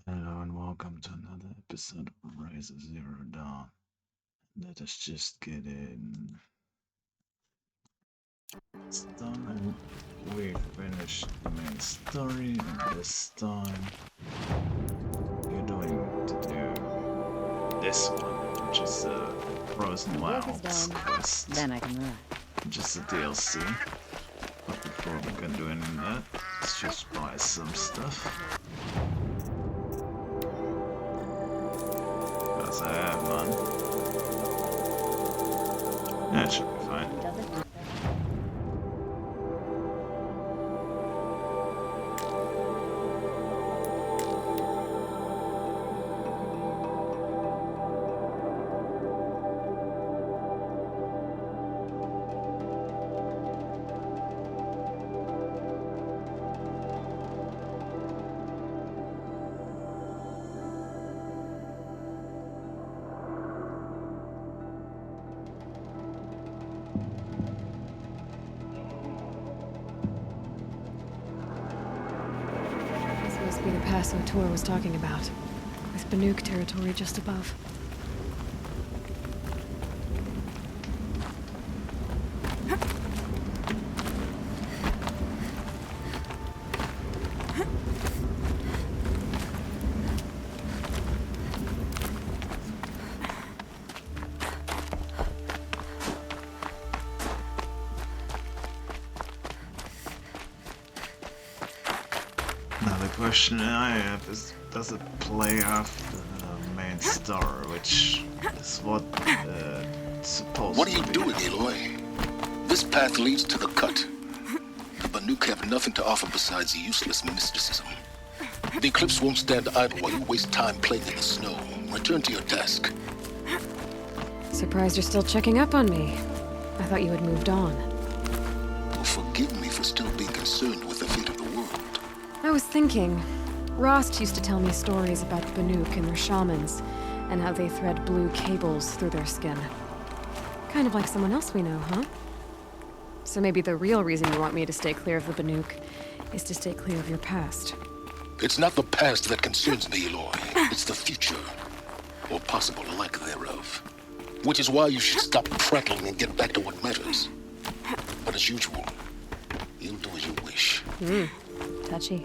Hello and welcome to another episode of Rise of Zero Dawn. Let us just get in. Started. We finished the main story, and this time we're going to do this one, which is the Frozen Work is Wilds done. quest, Then I can relax. just a DLC. But before we can do any of that, let's just buy some stuff. Because I have none. That should be fine. Does it? This must be the pass O'Tor was talking about, with Banuk territory just above. Now the question I have is, does it play off the main star, which is what it's supposed What are to you be? doing, Aloy? This path leads to the cut. The Banuk have nothing to offer besides useless mysticism. The Eclipse won't stand idle while you waste time playing in the snow. Return to your task. Surprised you're still checking up on me. I thought you had moved on. Well, forgive me for still being concerned with the fate of the world. I was thinking, Rost used to tell me stories about Banuk and their shamans, and how they thread blue cables through their skin. Kind of like someone else we know, huh? So maybe the real reason you want me to stay clear of the Banuk is to stay clear of your past. It's not the past that concerns me, Aloy. It's the future. Or possible lack thereof. Which is why you should stop prattling and get back to what matters. But as usual, you'll do as you wish. Touchy.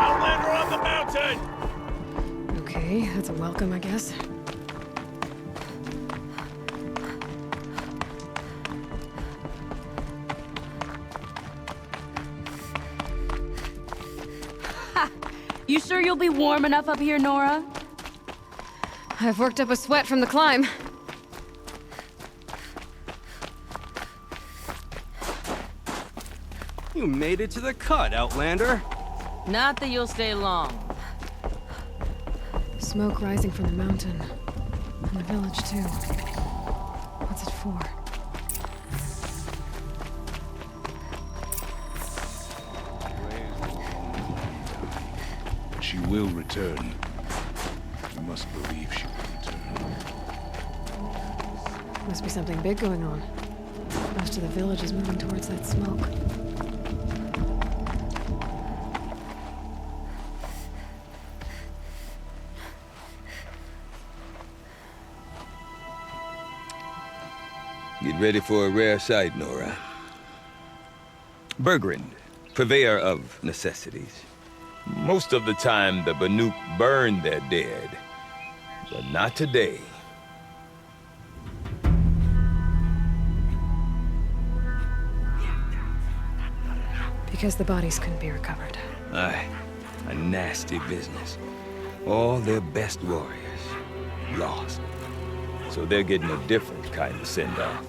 Outlander on the mountain! Okay, that's a welcome, I guess. You sure you'll be warm enough up here, Nora? I've worked up a sweat from the climb. You made it to the cut, Outlander. Not that you'll stay long. Smoke rising from the mountain. And the village, too. What's it for? She will return. You must believe she will return. Must be something big going on. Most of the village is moving towards that smoke. Get ready for a rare sight, Nora. Bergrand, purveyor of necessities. Most of the time, the Banuk burn their dead. But not today. Because the bodies couldn't be recovered. Aye, a nasty business. All their best warriors lost. So they're getting a different kind of send-off.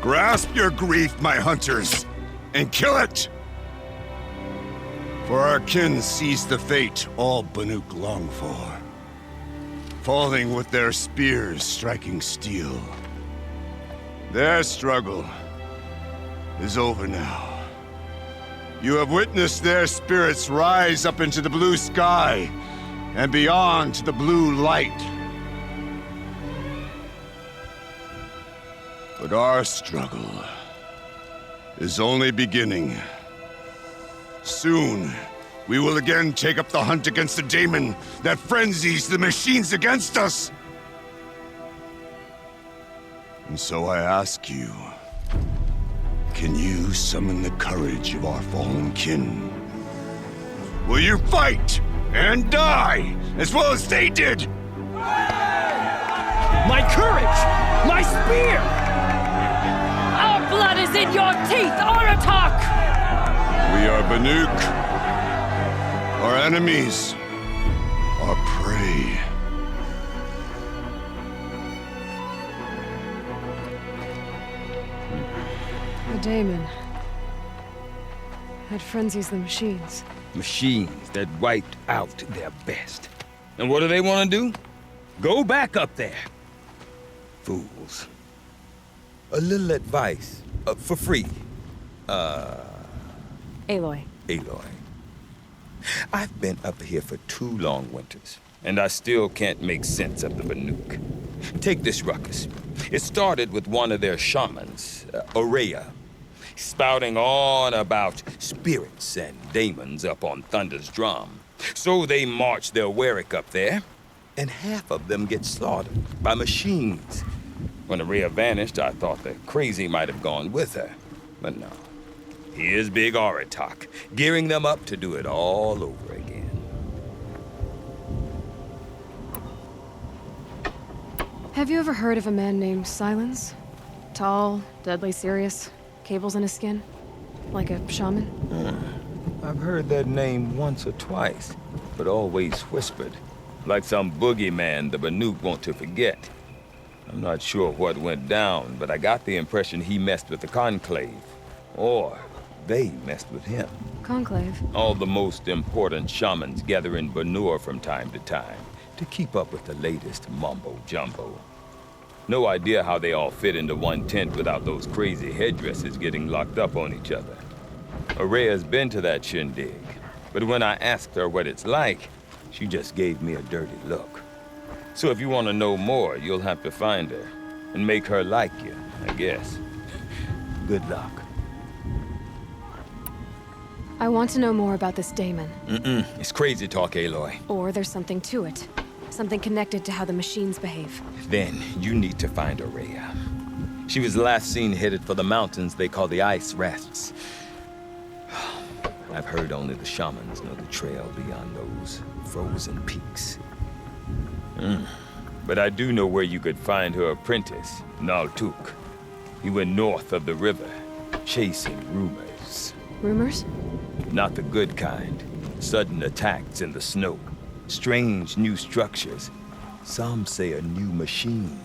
Grasp your grief, my hunters, and kill it! For our kin sees the fate all Banuk long for. Falling with their spears striking steel. Their struggle is over now. You have witnessed their spirits rise up into the blue sky and beyond to the blue light. But our struggle is only beginning. Soon, we will again take up the hunt against the daemon that frenzies the machines against us. And so I ask you, can you summon the courage of our fallen kin? Will you fight and die as well as they did? My courage! My spear! Our blood is in your teeth, Aratak! We are Banuk. Our enemies are prey. The daemon. That frenzies the machines. Machines that wiped out their best. And what do they want to do? Go back up there. Fools. A little advice, for free. Aloy. Aloy. I've been up here for 2 long winters, and I still can't make sense of the Banuk. Take this ruckus. It started with one of their shamans, Ourea, spouting on about spirits and daemons up on Thunder's drum. So they march their Warwick up there, and half of them get slaughtered by machines. When Ourea vanished, I thought the crazy might have gone with her, but no. Here's Big Aratak, gearing them up to do it all over again. Have you ever heard of a man named Silence? Tall, deadly serious, cables in his skin? Like a shaman? I've heard that name once or twice, but always whispered. Like some boogeyman the Banuk want to forget. I'm not sure what went down, but I got the impression he messed with the Conclave. Or they messed with him. Conclave? All the most important shamans gather in Banur from time to time to keep up with the latest mumbo-jumbo. No idea how they all fit into one tent without those crazy headdresses getting locked up on each other. Ourea's been to that shindig, but when I asked her what it's like, she just gave me a dirty look. So if you want to know more, you'll have to find her and make her like you, I guess. Good luck. I want to know more about this daemon. It's crazy talk, Aloy. Or there's something to it. Something connected to how the machines behave. Then you need to find Ourea. She was last seen headed for the mountains they call the Ice Rests. I've heard only the shamans know the trail beyond those frozen peaks. but I do know where you could find her apprentice, Naltuk. He went north of the river, chasing rumors. Rumors? Not the good kind. Sudden attacks in the snow. Strange new structures. Some say a new machine,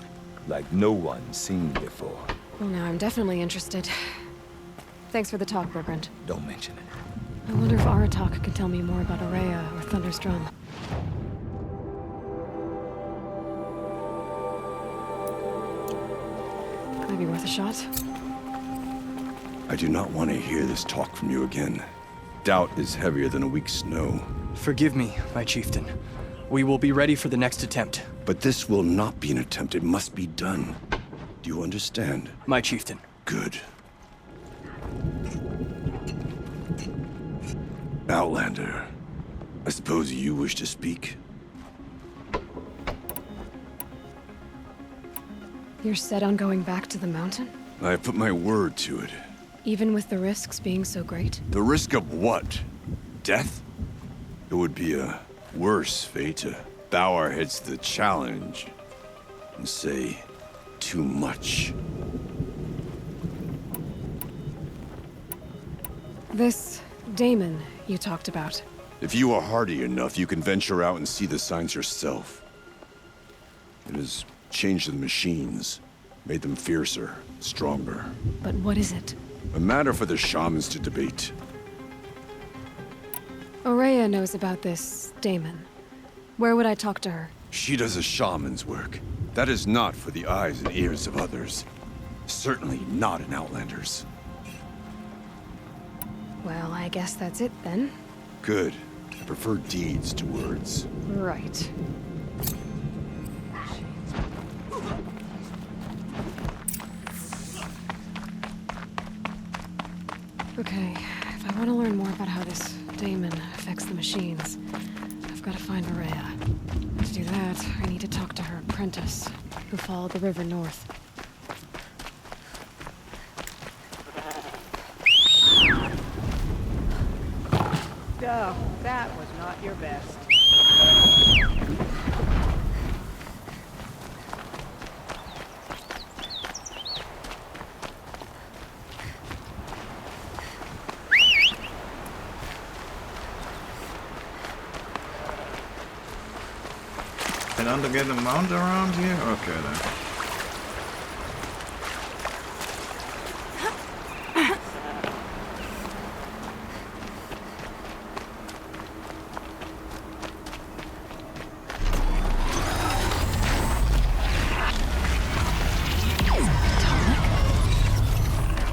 like no one's seen before. Well, now I'm definitely interested. Thanks for the talk, Bergrand. Don't mention it. I wonder if Aratak can tell me more about Ourea or Thunder's Drum. Might be worth a shot. I do not want to hear this talk from you again. Doubt is heavier than a week's snow. Forgive me, my chieftain. We will be ready for the next attempt. But this will not be an attempt. It must be done. Do you understand? My chieftain. Good. Outlander, I suppose you wish to speak? You're set on going back to the mountain? I have put my word to it. Even with the risks being so great? The risk of what? Death? It would be a worse fate to bow our heads to the challenge and say too much. This Daemon you talked about. If you are hardy enough, you can venture out and see the signs yourself. It has changed the machines, made them fiercer, stronger. But what is it? A matter for the shamans to debate. Ourea knows about this Daemon. Where would I talk to her? She does a shaman's work. That is not for the eyes and ears of others. Certainly not an Outlander's. Well, I guess that's it then. Good. I prefer deeds to words. Right. Okay, if I want to learn more about how this Daemon affects the machines, I've got to find Ourea. To do that, I need to talk to her apprentice, who followed the river north. Oh, that was not your best. Can I get a mount around here? Okay then.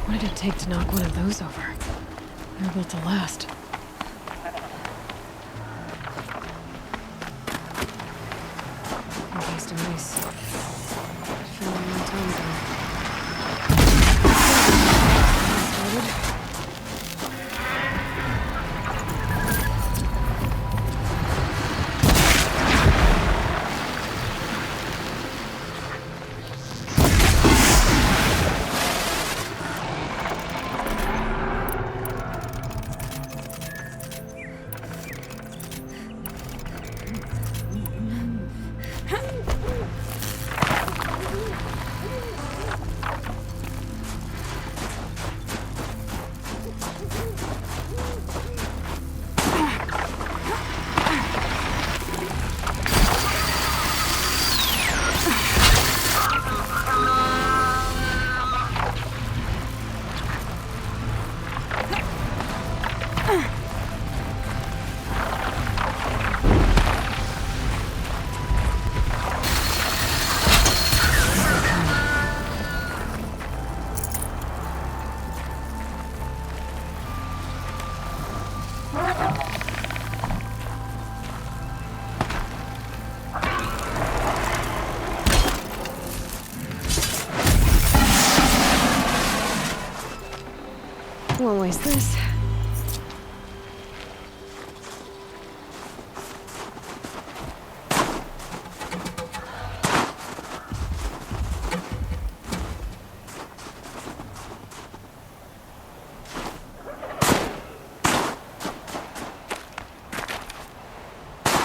What did it take to knock one of those over? They're built to last. Tastes nice. I feel a long time ago. Started. Won't waste this.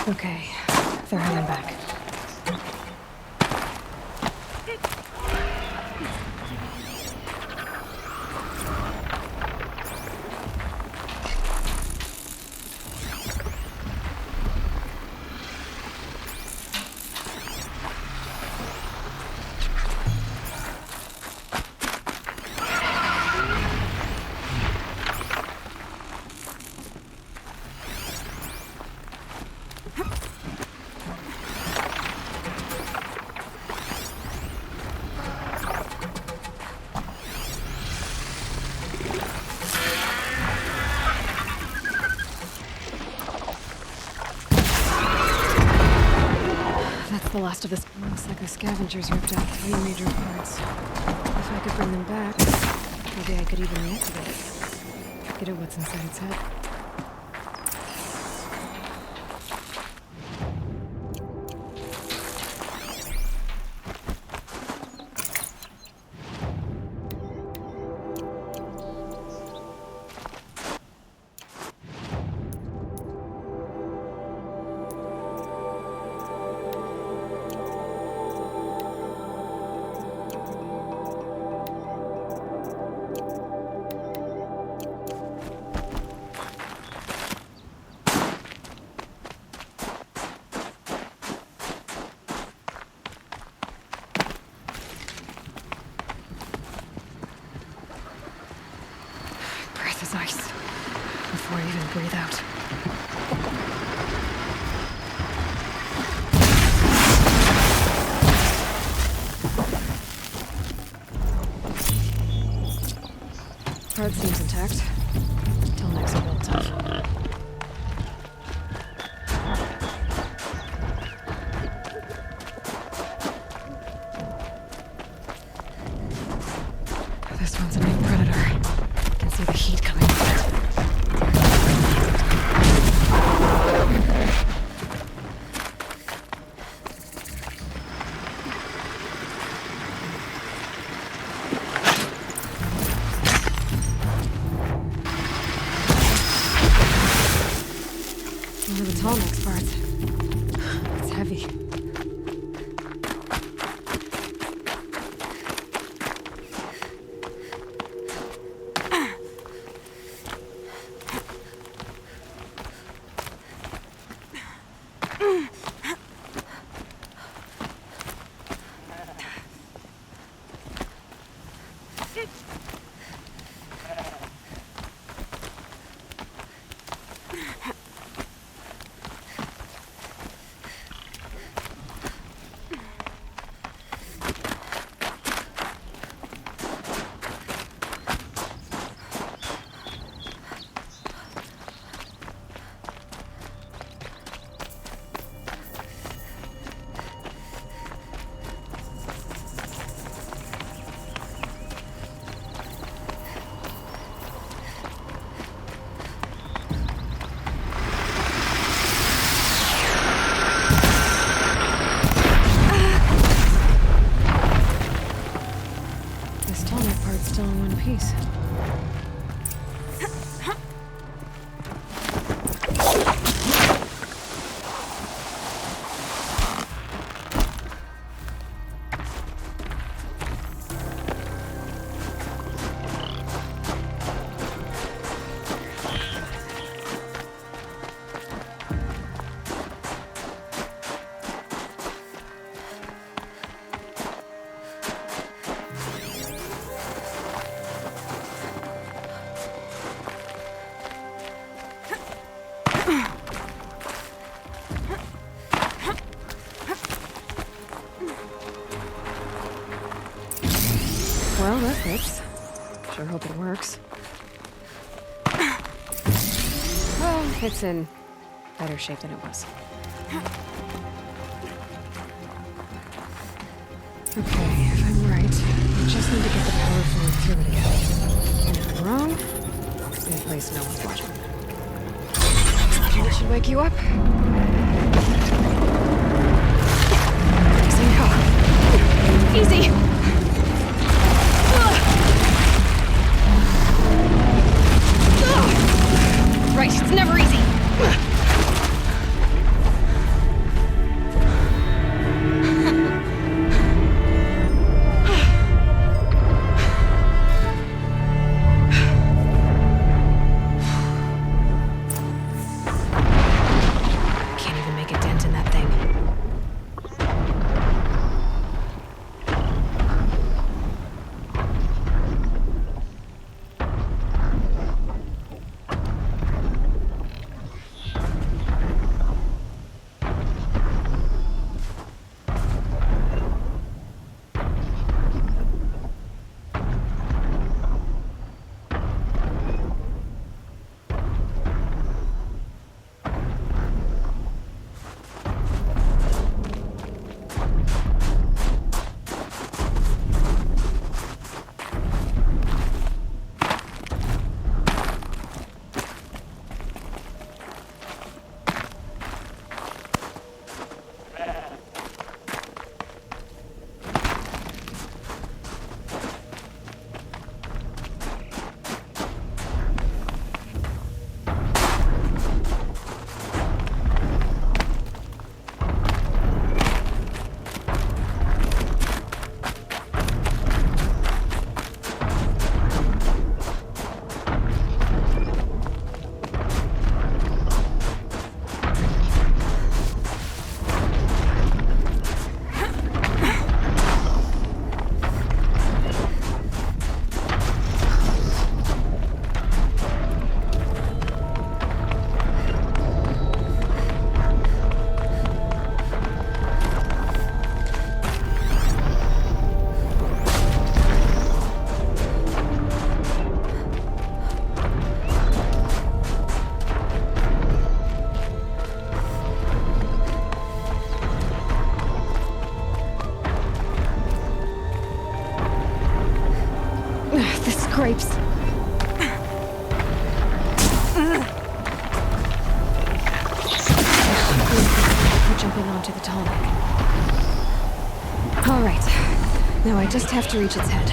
Okay, they're heading back. That's the last of this. Looks like the scavengers ripped out 3 major parts. If I could bring them back, maybe I could even reactivate it. Get at what's inside its head. Breath is ice. Before I even breathe out. Heart seems intact. Telnec's a little tough. This one's a big predator. I can see the heat coming off it. One of the Tallneck's parts. It's heavy. This Tallneck part's still in one piece. Well, that fits. Sure hope it works. Well, it's in better shape than it was. Okay, if I'm right, I just need to get the power flowing through it again. And if I'm wrong, at least no one's watching. It should wake you up. Easy! Right, it's never easy. scrapes. We're jumping onto the tonic. All right. Now I just have to reach its head.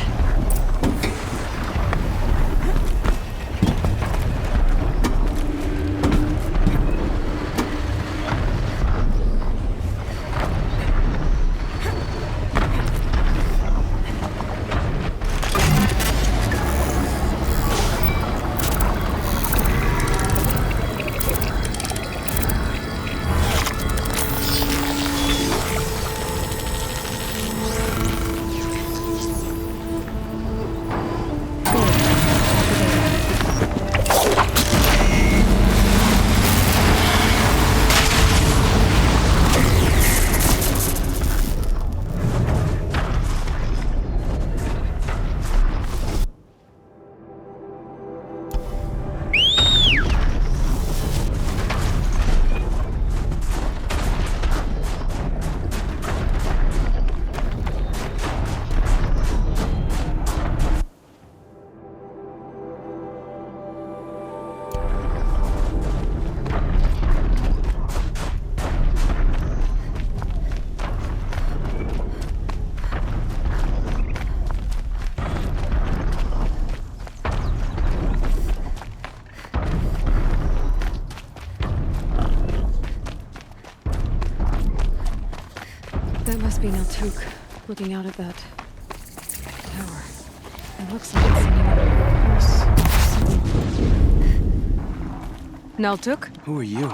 That must be Naltuk, looking out at that tower. It looks like it's sending out a pulse. Naltuk? Who are you?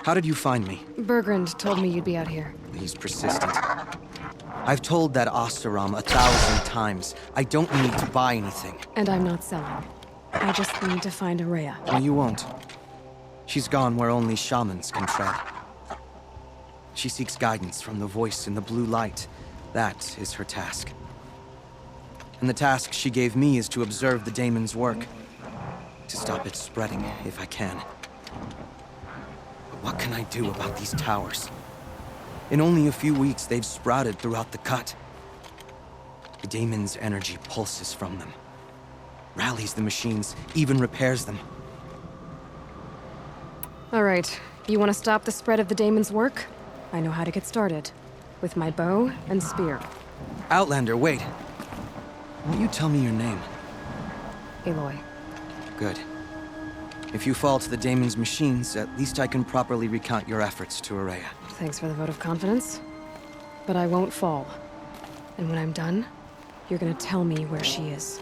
How did you find me? Bergrand told me you'd be out here. He's persistent. I've told that Oseram 1,000 times. I don't need to buy anything. And I'm not selling. I just need to find Araya. No, you won't. She's gone where only shamans can tread. She seeks guidance from the voice in the blue light. That is her task. And the task she gave me is to observe the daemon's work. To stop it spreading, if I can. But what can I do about these towers? In only a few weeks, they've sprouted throughout the cut. The daemon's energy pulses from them. Rallies the machines, even repairs them. All right, you want to stop the spread of the daemon's work? I know how to get started. With my bow and spear. Outlander, wait. Won't you tell me your name? Aloy. Good. If you fall to the daemon's machines, at least I can properly recount your efforts to Araya. Thanks for the vote of confidence. But I won't fall. And when I'm done, you're gonna tell me where she is.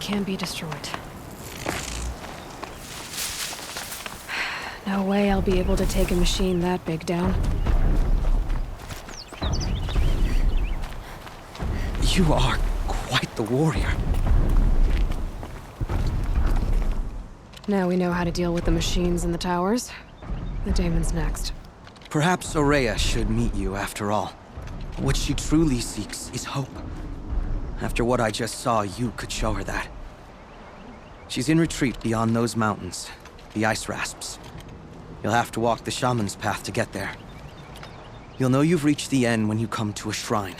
Can be destroyed. No way I'll be able to take a machine that big down. You are quite the warrior. Now we know how to deal with the machines in the towers. The daemon's next. Perhaps Araya should meet you after all. What she truly seeks is hope. After what I just saw, you could show her that. She's in retreat beyond those mountains, the ice rasps. You'll have to walk the shaman's path to get there. You'll know you've reached the end when you come to a shrine,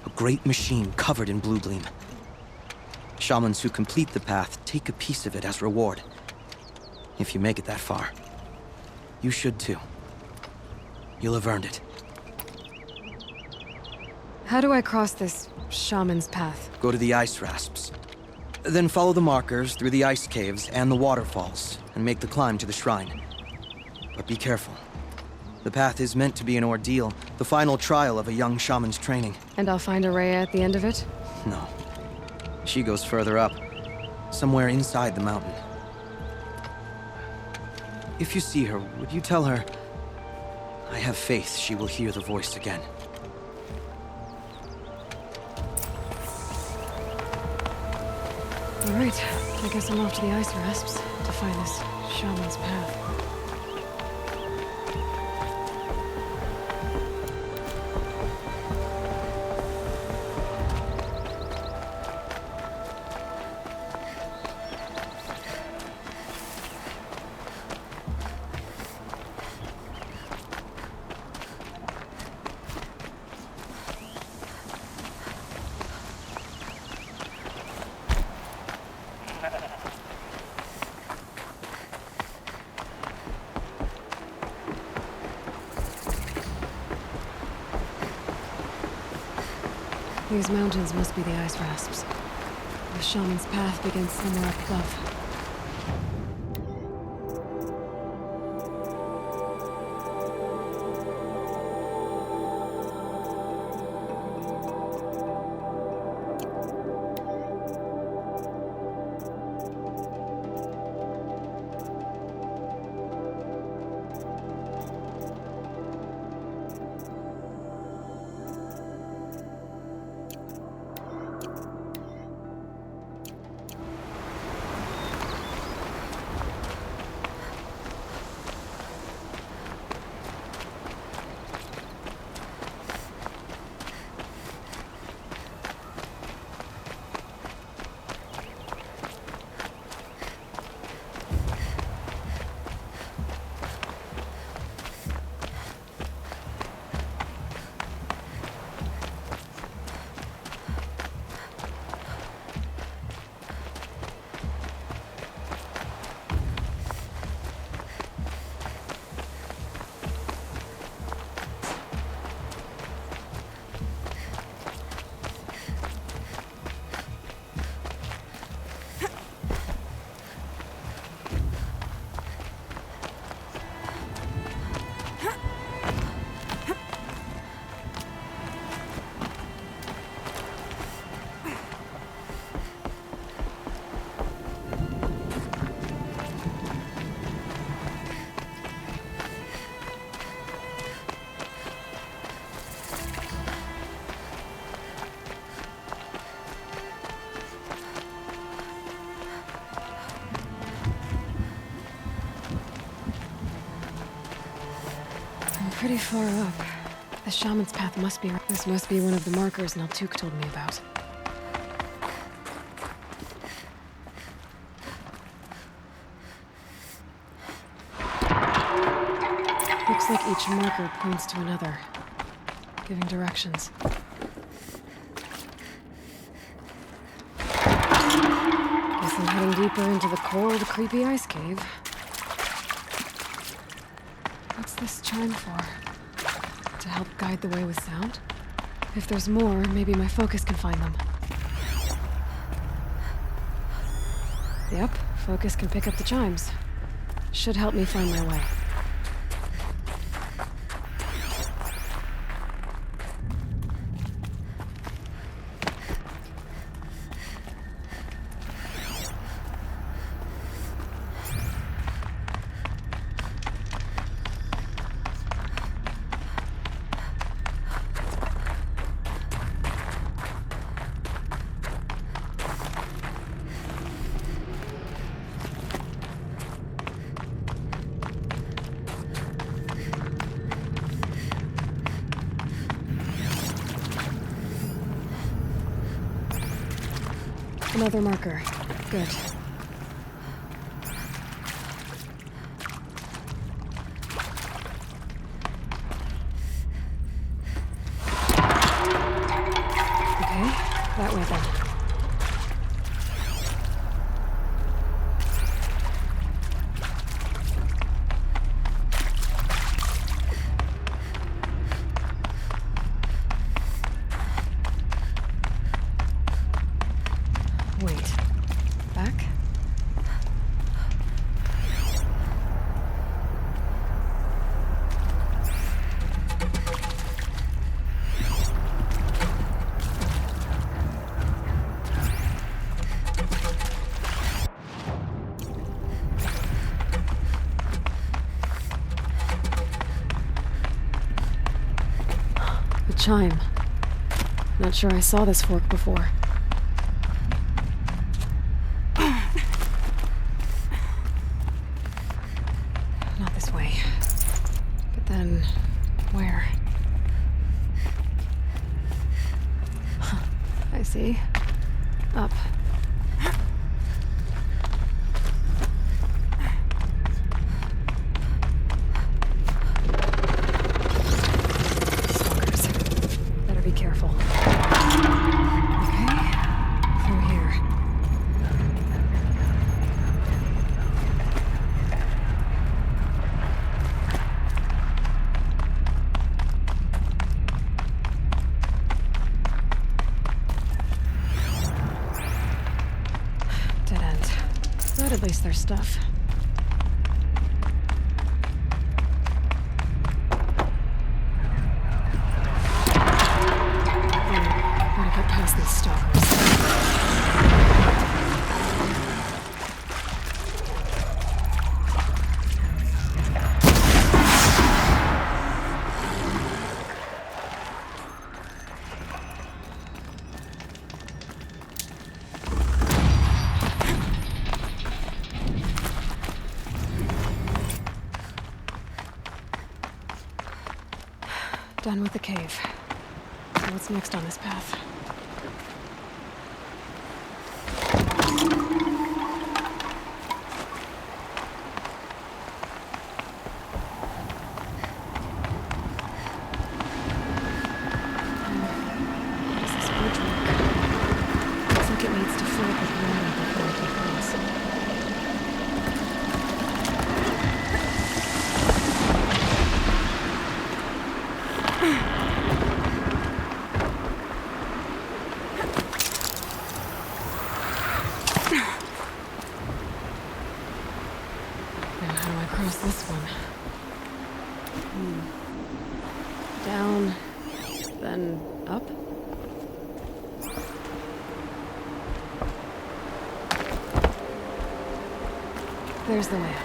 a great machine covered in blue gleam. Shamans who complete the path take a piece of it as reward. If you make it that far, you should too. You'll have earned it. How do I cross this shaman's path? Go to the ice rasps. Then follow the markers through the ice caves and the waterfalls, and make the climb to the shrine. But be careful. The path is meant to be an ordeal, the final trial of a young shaman's training. And I'll find Araya at the end of it? No. She goes further up, somewhere inside the mountain. If you see her, would you tell her, I have faith she will hear the voice again. Alright, I guess I'm off to the ice rasps to find this shaman's path. These mountains must be the ice rasps. The shaman's path begins somewhere up above. Pretty far up. The shaman's path must be... This must be one of the markers Naltuk told me about. Looks like each marker points to another, giving directions. Guess I'm heading deeper into the cold, creepy ice cave. What's this chime for? To help guide the way with sound? If there's more, maybe my focus can find them. Yep, focus can pick up the chimes. Should help me find my way. Another marker. Good. Okay, that way then. Wait. Back? The chime. Not sure I saw this fork before. this way. But then, where? Huh, I see. Up. Stalkers. Better be careful. Okay, through here. Dead end. But at least there's stuff. Gotta get past these stalkers. Done with the cave. So what's next on this path? How does this bridge work? Looks like it needs to fill up with water before it can cross. Now how do I cross this one? Down, then up? There's the way up.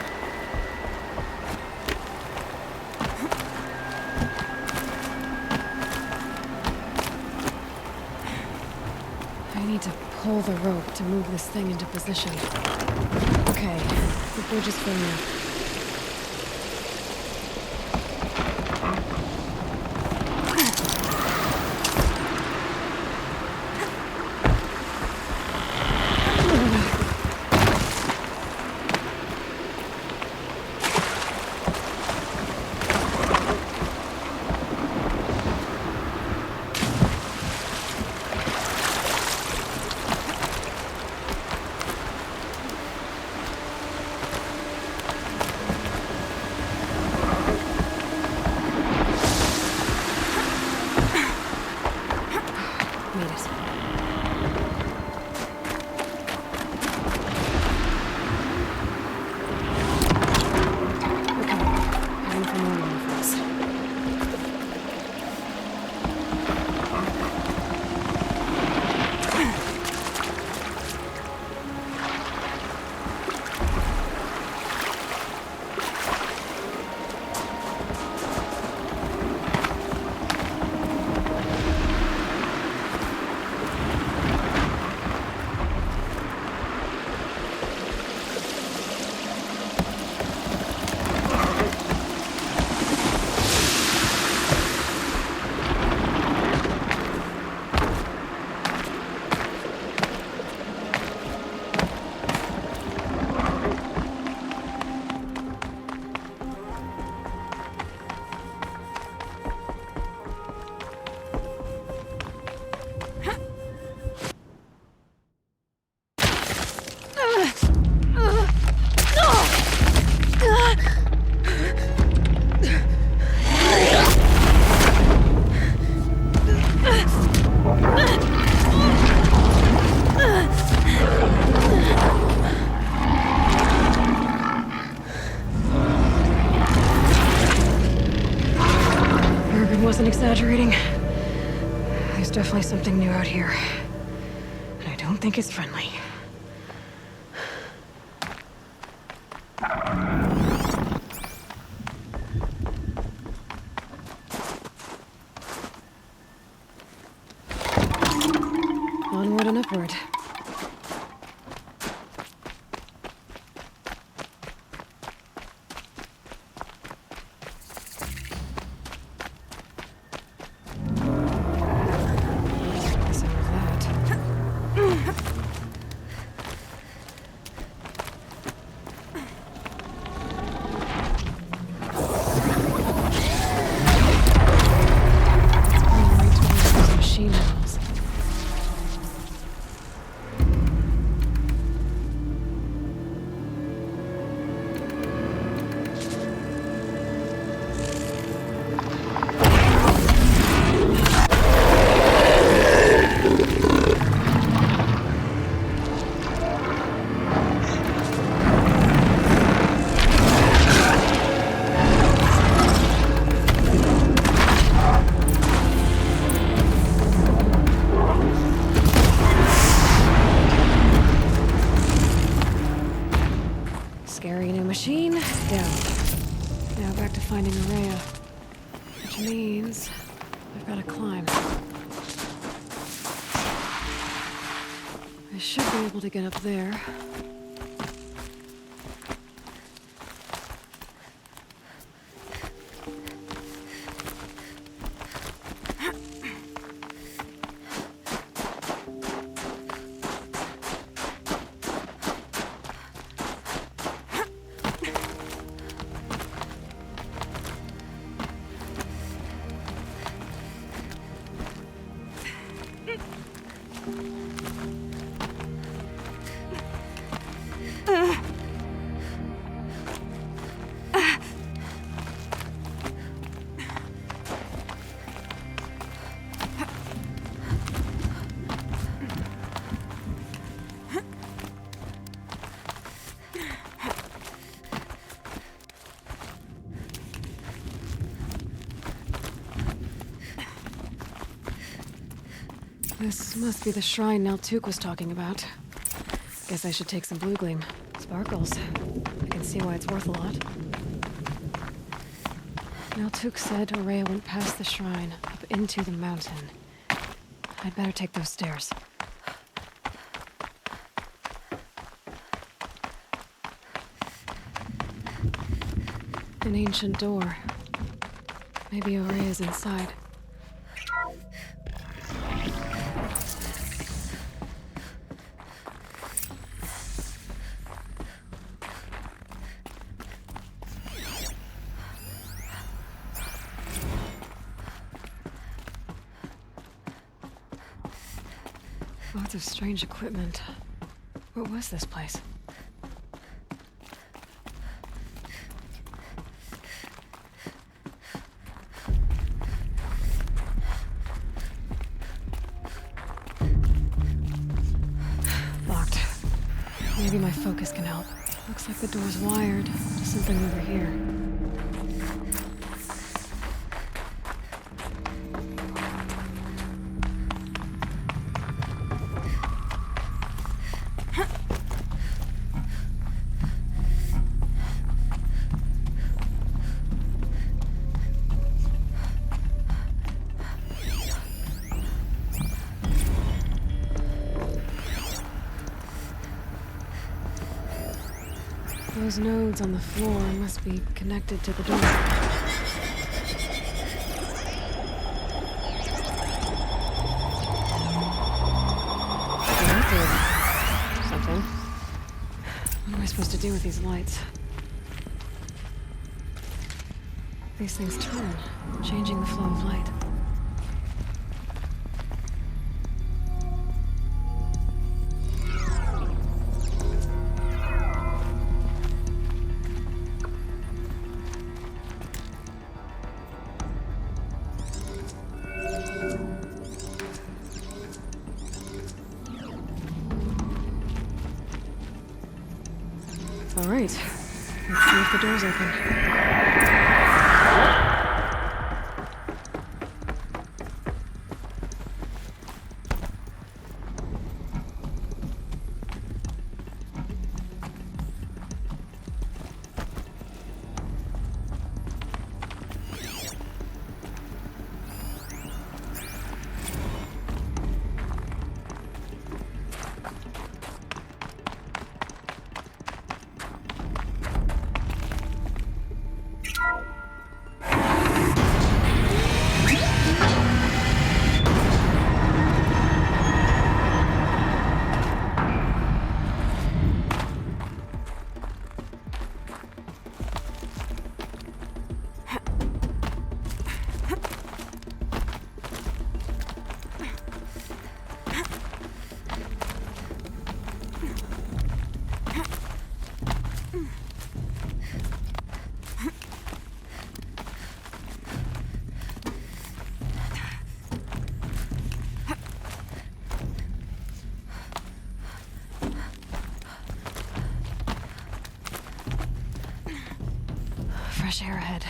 I need to pull the rope to move this thing into position. Okay, the bridge is filling up. Made it. Okay, heading for more waterfalls. Wasn't exaggerating. There's definitely something new out here. And I don't think it's friendly. Onward and upward. Scary new machine, down. Now back to finding Araya. Which means I've got to climb. I should be able to get up there. This must be the shrine Naltuk was talking about. Guess I should take some blue gleam. Sparkles. I can see why it's worth a lot. Naltuk said Araya went past the shrine, up into the mountain. I'd better take those stairs. An ancient door. Maybe Araya's inside. Lots of strange equipment. What was this place? Locked. Maybe my focus can help. Looks like the door's wired to something over here. Those nodes on the floor must be connected to the door. Connected. Something. What am I supposed to do with these lights? These things turn, changing the flow of light. All right. Let's see if the door's open. Fresh air ahead.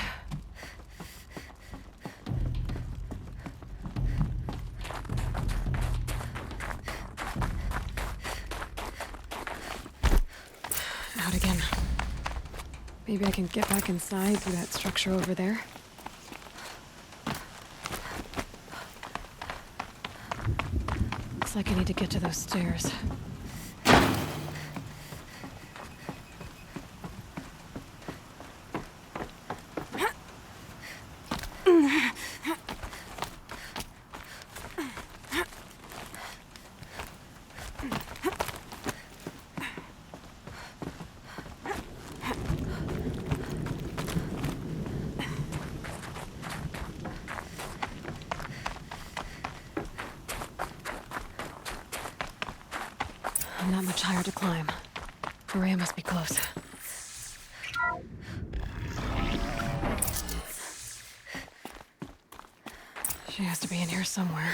Out again. Maybe I can get back inside through that structure over there. Looks like I need to get to those stairs. Not much higher to climb. Maria must be close. She has to be in here somewhere.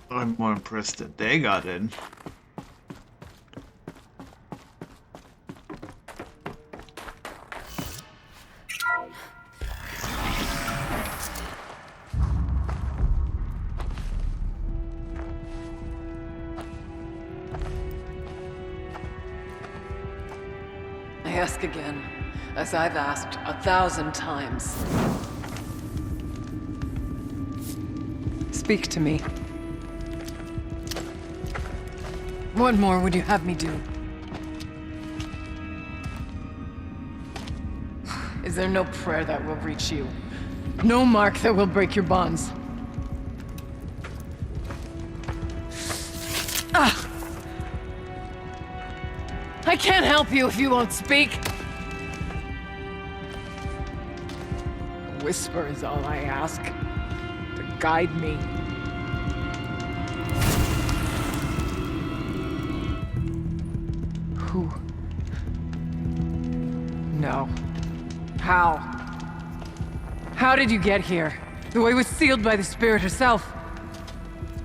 I'm more impressed that they got in. I ask again, as I've asked 1,000 times. Speak to me. What more would you have me do? Is there no prayer that will reach you? No mark that will break your bonds? Ah! I can't help you if you won't speak. A whisper is all I ask, to guide me. Who? No. How? How did you get here? The way was sealed by the Spirit herself.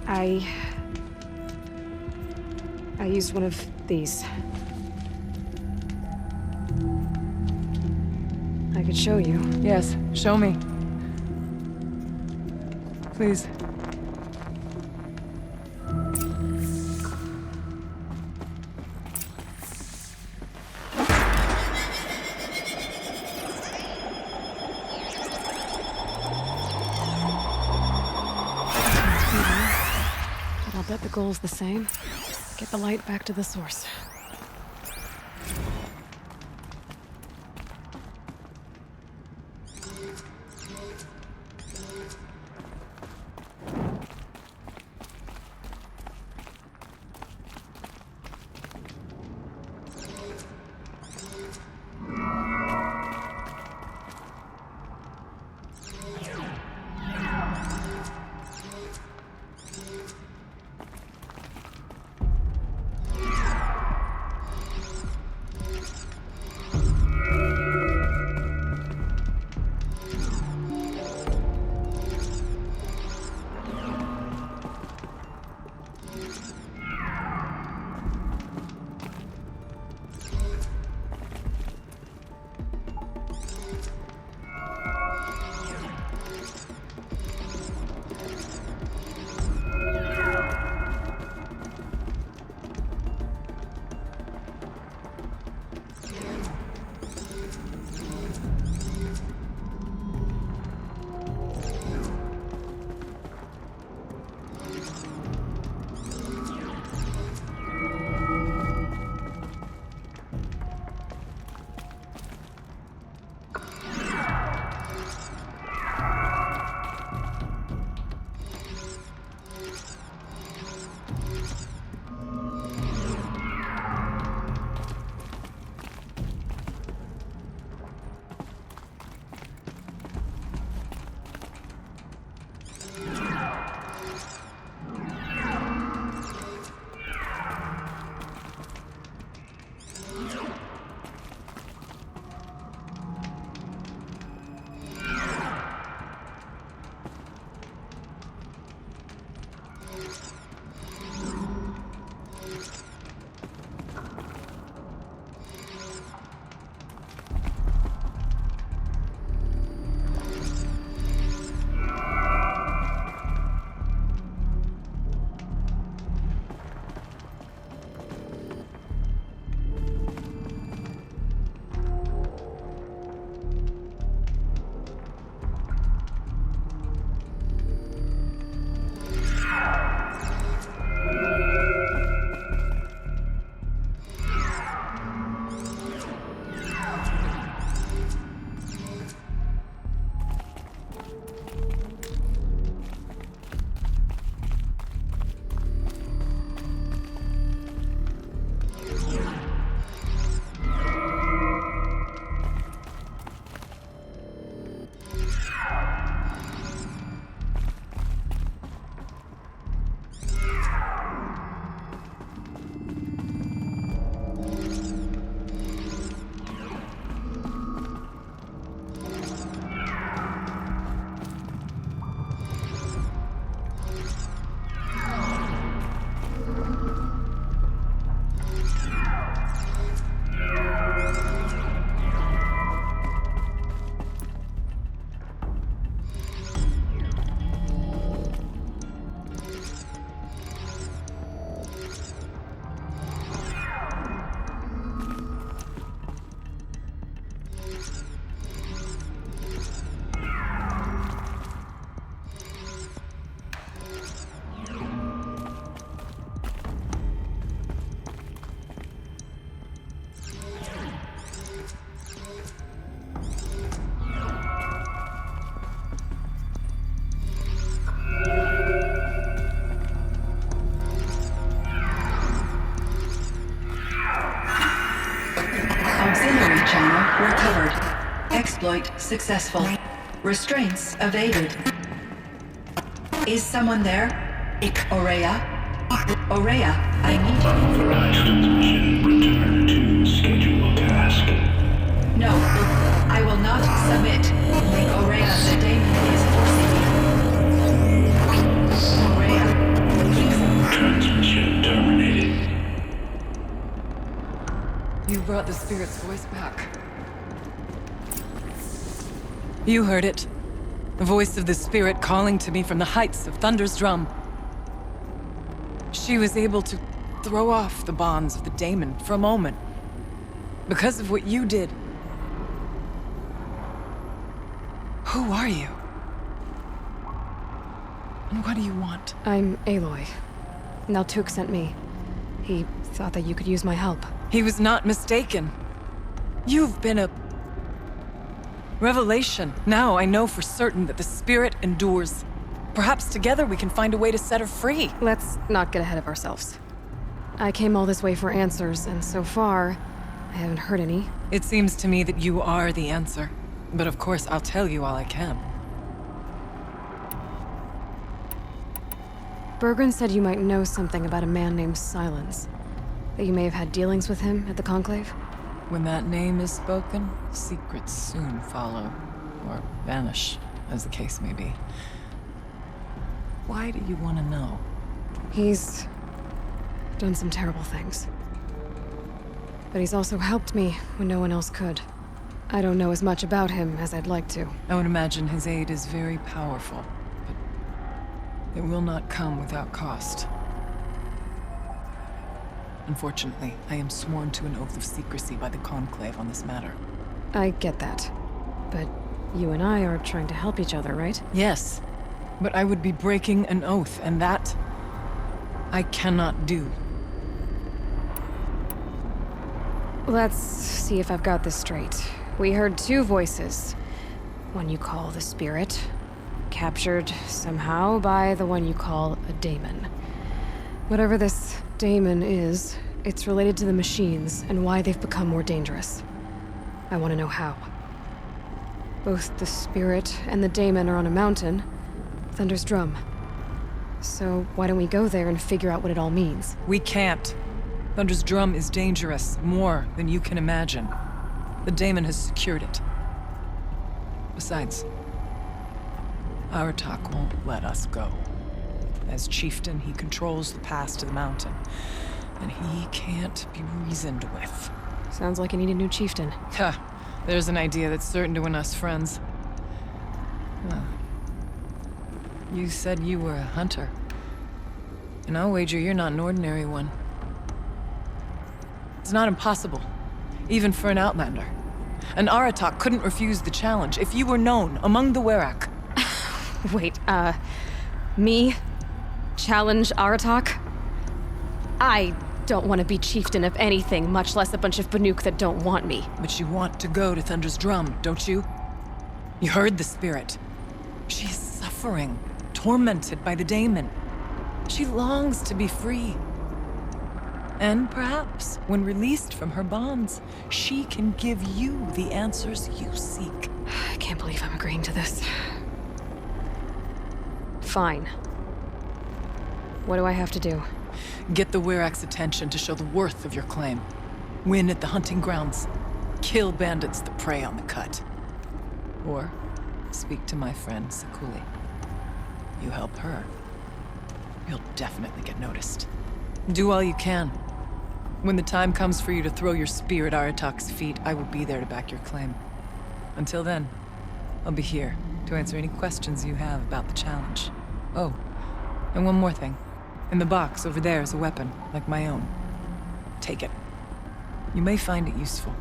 I used one of these. I could show you. Yes, show me. Please. But I'll bet the goal's the same. Get the light back to the source. successful. Restraints evaded. Is someone there? Aurea? Aurea, I need you. Authorized transmission. Return to scheduled task. No, I will not submit. Aurea, the daemon is forcing me. Aurea, please. Transmission terminated. You brought the spirit's voice back. You heard it. The voice of the spirit calling to me from the heights of Thunder's Drum. She was able to throw off the bonds of the daemon for a moment. Because of what you did. Who are you? And what do you want? I'm Aloy. Naltuk sent me. He thought that you could use my help. He was not mistaken. You've been a revelation. Now I know for certain that the spirit endures. Perhaps together we can find a way to set her free. Let's not get ahead of ourselves. I came all this way for answers, and so far, I haven't heard any. It seems to me that you are the answer. But of course, I'll tell you all I can. Bergren said you might know something about a man named Silence. That you may have had dealings with him at the Conclave? When that name is spoken, secrets soon follow. Or vanish, as the case may be. Why do you want to know? He's done some terrible things. But he's also helped me when no one else could. I don't know as much about him as I'd like to. I would imagine his aid is very powerful, but it will not come without cost. Unfortunately, I am sworn to an oath of secrecy by the Conclave on this matter. I get that. But you and I are trying to help each other, right? Yes, but I would be breaking an oath, and that I cannot do. Let's see if I've got this straight. We heard two voices. One you call the Spirit, captured somehow by the one you call a daemon. Whatever this daemon is, it's related to the machines and why they've become more dangerous. I want to know how. Both the Spirit and the daemon are on a mountain, Thunder's Drum. So why don't we go there and figure out what it all means? We can't. Thunder's Drum is dangerous, more than you can imagine. The daemon has secured it. Besides, Aratak won't let us go. As chieftain, he controls the pass to the mountain, and he can't be reasoned with. Sounds like you need a new chieftain. Ha! There's an idea that's certain to win us friends. You said you were a hunter. And I'll wager you're not an ordinary one. It's not impossible, even for an outlander. An Aratak couldn't refuse the challenge if you were known among the Werak. Wait, me? Challenge Aratak? I don't want to be chieftain of anything, much less a bunch of Banuk that don't want me. But you want to go to Thunder's Drum, don't you? You heard the spirit. She is suffering, tormented by the daemon. She longs to be free. And perhaps, when released from her bonds, she can give you the answers you seek. I can't believe I'm agreeing to this. Fine. What do I have to do? Get the Werak's attention to show the worth of your claim. Win at the hunting grounds. Kill bandits that prey on the cut. Or speak to my friend Sakuli. You help her, you'll definitely get noticed. Do all you can. When the time comes for you to throw your spear at Aratak's feet, I will be there to back your claim. Until then, I'll be here to answer any questions you have about the challenge. Oh, and one more thing. In the box over there is a weapon, like my own. Take it. You may find it useful.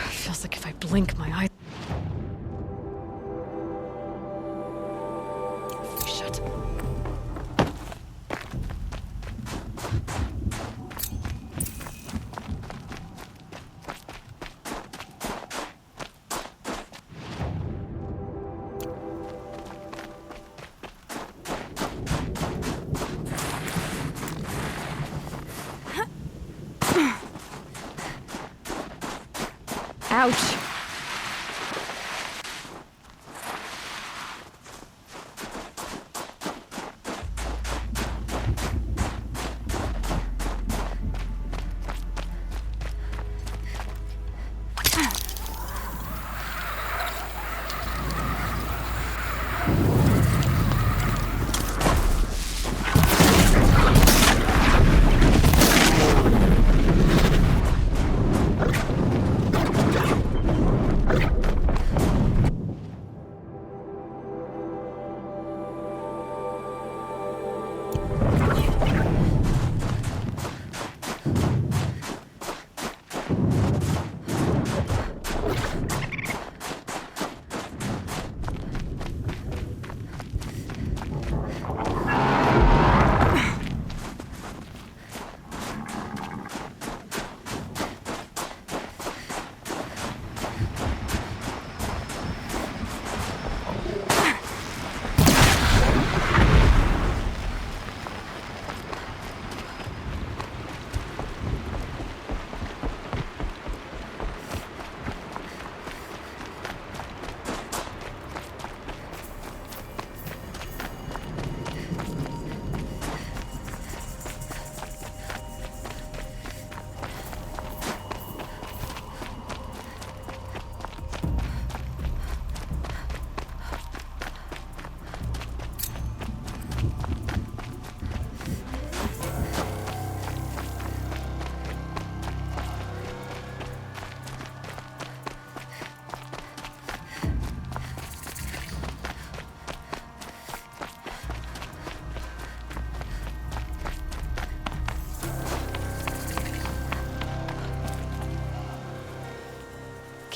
Feels like if I blink, my eyes... Shut. Ouch!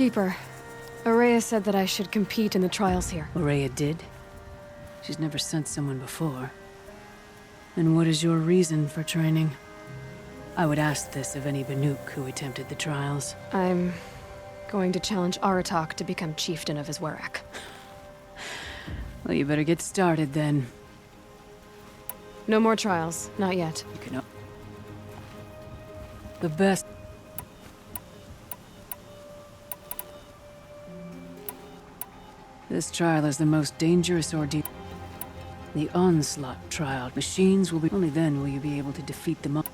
Keeper, Aurea said that I should compete in the trials here. Aurea did? She's never sent someone before. And what is your reason for training? I would ask this of any Banuk who attempted the trials. I'm going to challenge Aratak to become chieftain of Izwerak. Well, you better get started then. No more trials, not yet. You can... The best... This trial is the most dangerous ordeal. The Onslaught trial. Machines will be... Only then will you be able to defeat them all.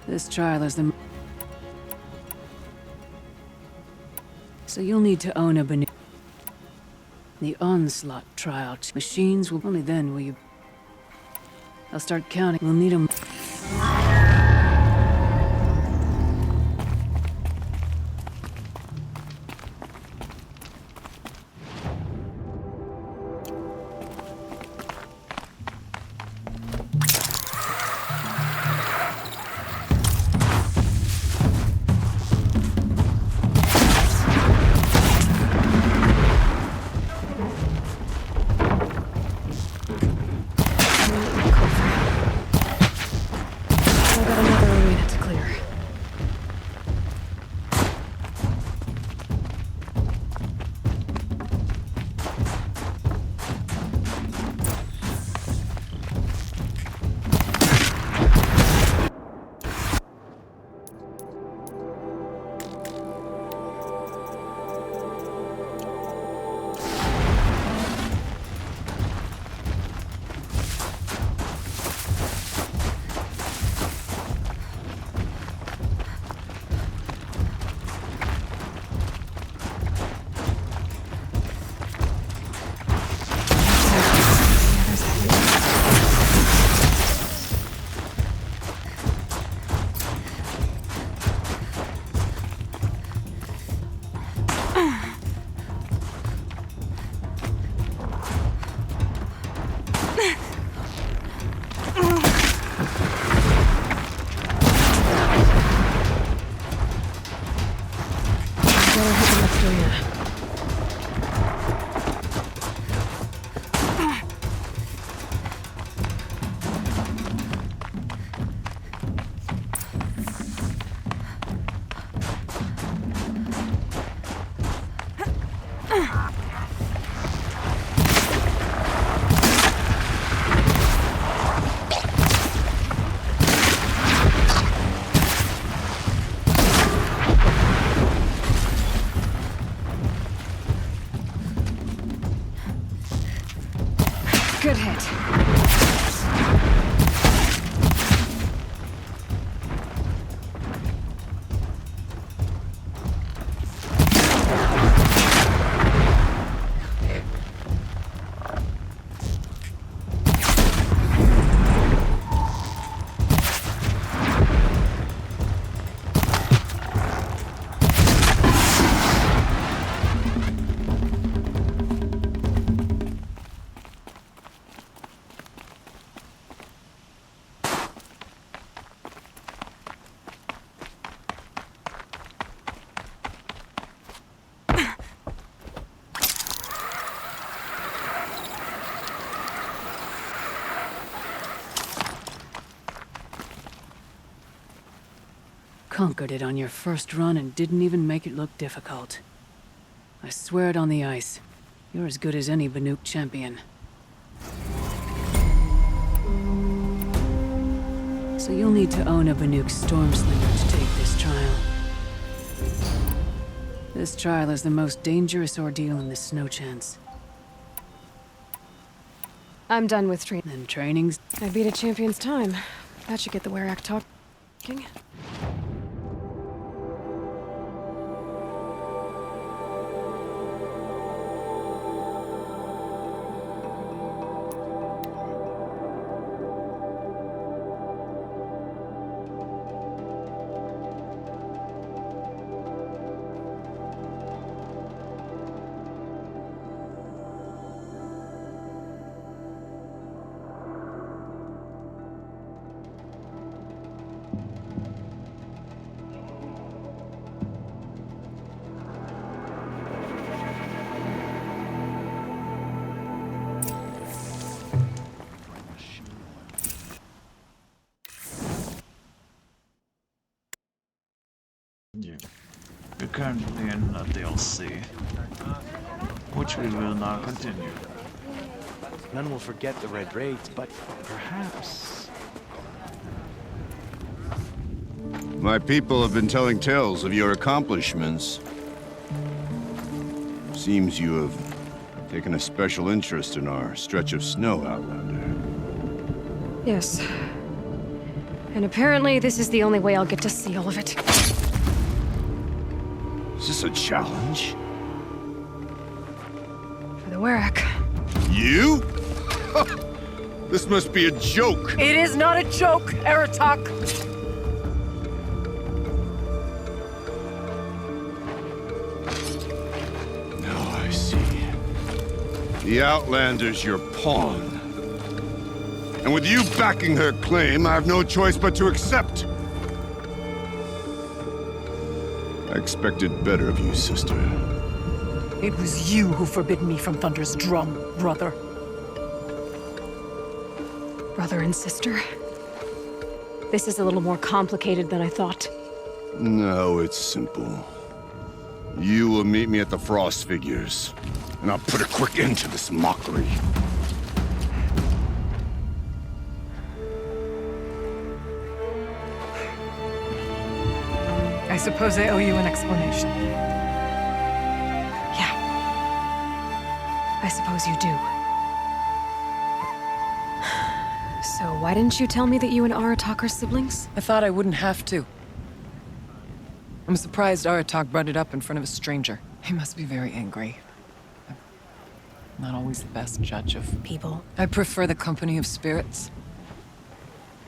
This trial is the... So you'll need to own a Banuk. The Onslaught trial. Machines will... Only then will you... I'll start counting. We'll need them... Good hit. Conquered it on your first run and didn't even make it look difficult. I swear it on the ice. You're as good as any Banuk champion. So you'll need to own a Banuk Stormslinger to take this trial. This trial is the most dangerous ordeal in the Snow Chance. I'm done with training. And training's... I beat a champion's time. That should get the Werak talking. Yeah. We're currently in a DLC, which we will now continue. None will forget the Red Raids, but perhaps... My people have been telling tales of your accomplishments. Seems you have taken a special interest in our stretch of snow, Outlander. Yes. And apparently this is the only way I'll get to see all of it. Is this a challenge? For the Werak. You? This must be a joke. It is not a joke, Aratak. Now I see. The Outlander's your pawn. And with you backing her claim, I have no choice but to accept. I expected better of you, sister. It was you who forbid me from Thunder's drum, brother. Brother and sister? This is a little more complicated than I thought. No, it's simple. You will meet me at the Frost Figures, and I'll put a quick end to this mockery. I suppose I owe you an explanation. Yeah. I suppose you do. So why didn't you tell me that you and Aratak are siblings? I thought I wouldn't have to. I'm surprised Aratak brought it up in front of a stranger. He must be very angry. I'm not always the best judge of people. I prefer the company of spirits.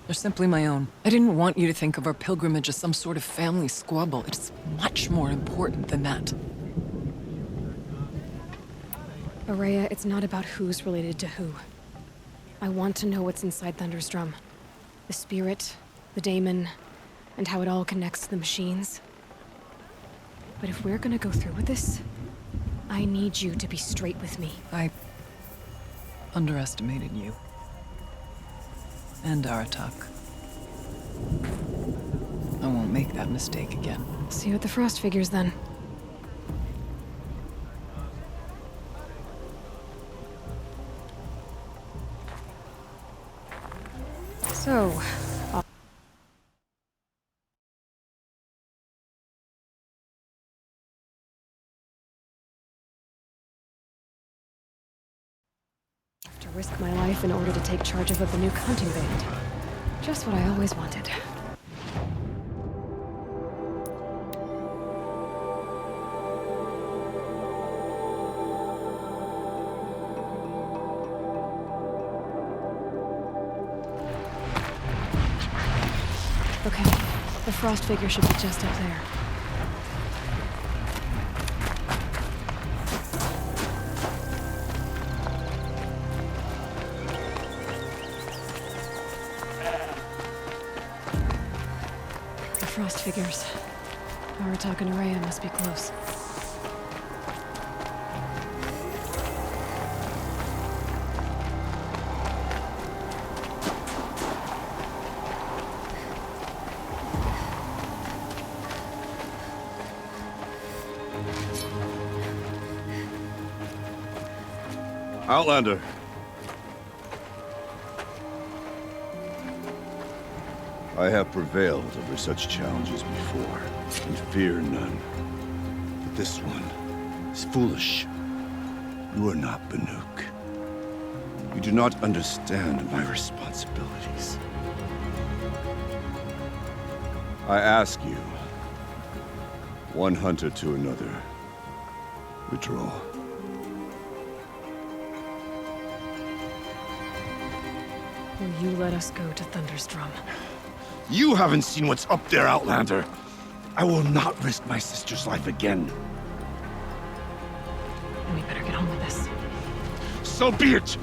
They're simply my own. I didn't want you to think of our pilgrimage as some sort of family squabble. It's much more important than that. Ourea, it's not about who's related to who. I want to know what's inside Thunder's drum. The spirit, the daemon, and how it all connects to the machines. But if we're gonna go through with this, I need you to be straight with me. I underestimated you. And Aratak. I won't make that mistake again. See you at the Frost Figures, then. So... after risk my life in order to take charge of a Banuk hunting band. Just what I always wanted. Okay, the frost figure should be just up there. The frost figures. Aratak and Rhea must be close. Outlander. I have prevailed over such challenges before, and fear none. But this one is foolish. You are not Banuk. You do not understand my responsibilities. I ask you, one hunter to another, withdraw. Will you let us go to Thunderstrom? You haven't seen what's up there, Outlander. I will not risk my sister's life again. We better get on with this. So be it!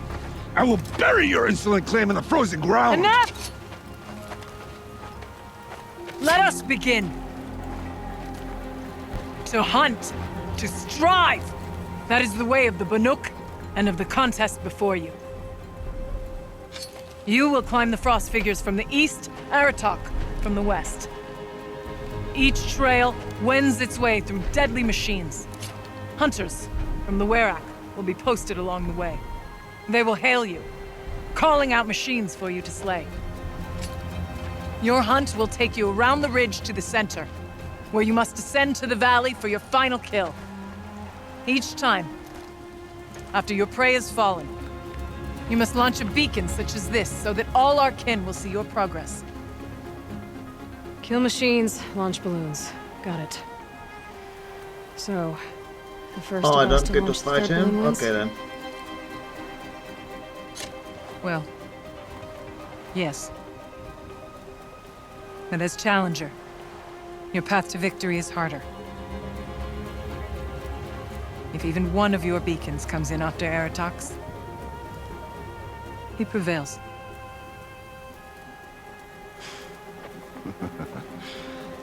I will bury your insolent claim in the frozen ground! Enough! Let us begin! To hunt, to strive! That is the way of the Banuk and of the contest before you. You will climb the frost figures from the east, Aratak from the west. Each trail wends its way through deadly machines. Hunters from the Werak will be posted along the way. They will hail you, calling out machines for you to slay. Your hunt will take you around the ridge to the center, where you must descend to the valley for your final kill. Each time, after your prey has fallen, you must launch a beacon such as this so that all our kin will see your progress. Kill machines, launch balloons. Got it. So, the first Oh, I of us don't to get to launch the fight third him? balloon wins? Okay then. Well, yes. And as Challenger, your path to victory is harder. If even one of your beacons comes in after Aratak's, he prevails.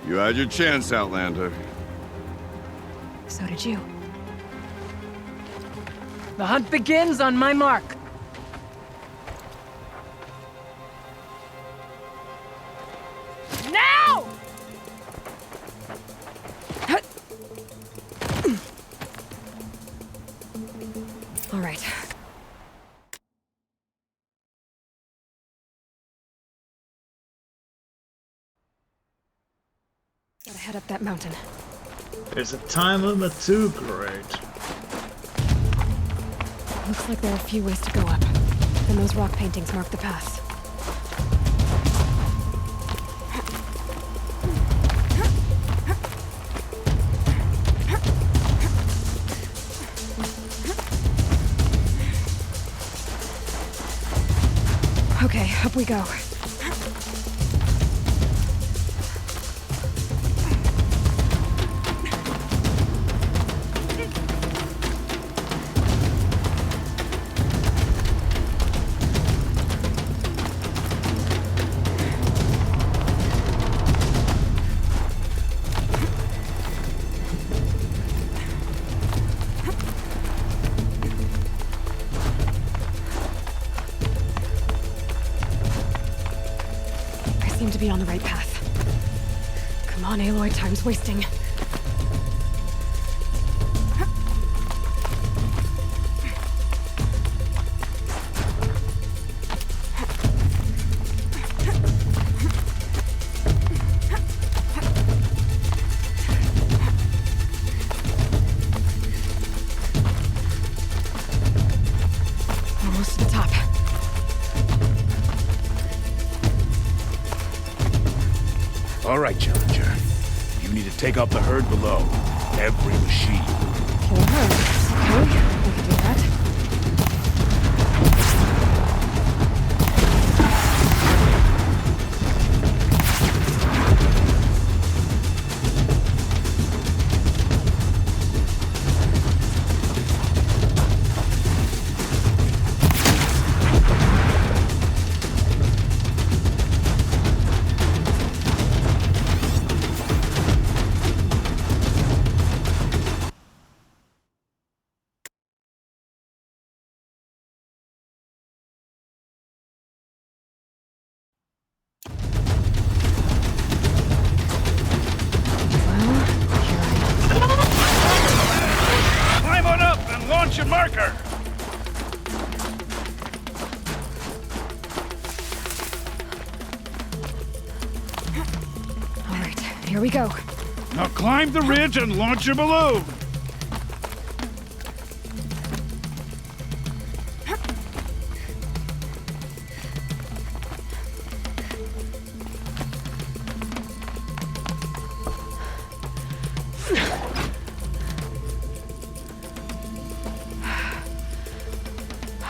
You had your chance, Outlander. So did you. The hunt begins on my mark. Now! All right. Gotta head up that mountain. There's a time limit too, great. Looks like there are a few ways to go up. And those rock paintings mark the path. Okay, up we go. Seem to be on the right path. Come on, Aloy, time's wasting. Almost to the top. right, Challenger. You need to take out the herd below. Every machine. Kill a herd. Okay, we can do that. Climb on up and launch your marker! All right, here we go. Now climb the ridge and launch your balloon!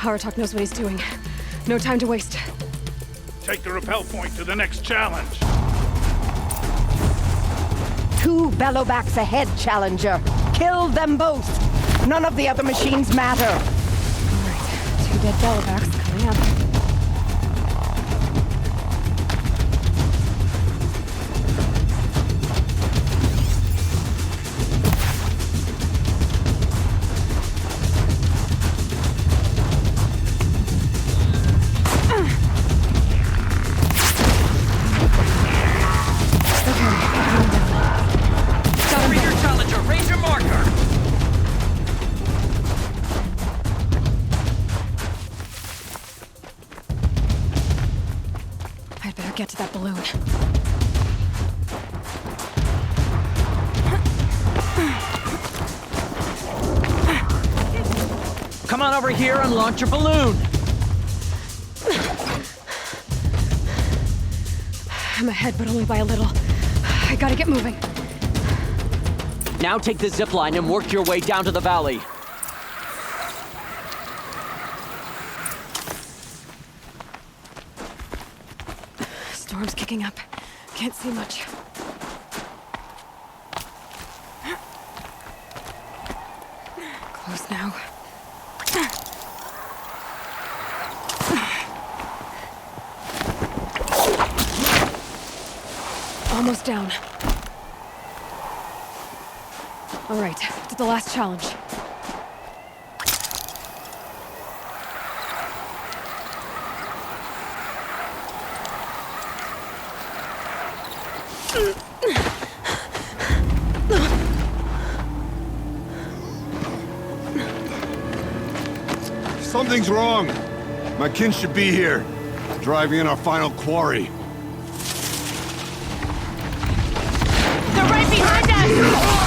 Aratak knows what he's doing. No time to waste. Take the rappel point to the next challenge. 2 bellowbacks ahead, Challenger. Kill them both. None of the other machines matter. All right, 2 dead bellowbacks coming up. I'd better get to that balloon. Come on over here and launch your balloon! I'm ahead, but only by a little. I gotta get moving. Now take the zip line and work your way down to the valley. Storm's kicking up. Can't see much. Close now. Almost down. All right, to the last challenge. Something's wrong. My kin should be here, driving in our final quarry. They're right behind us!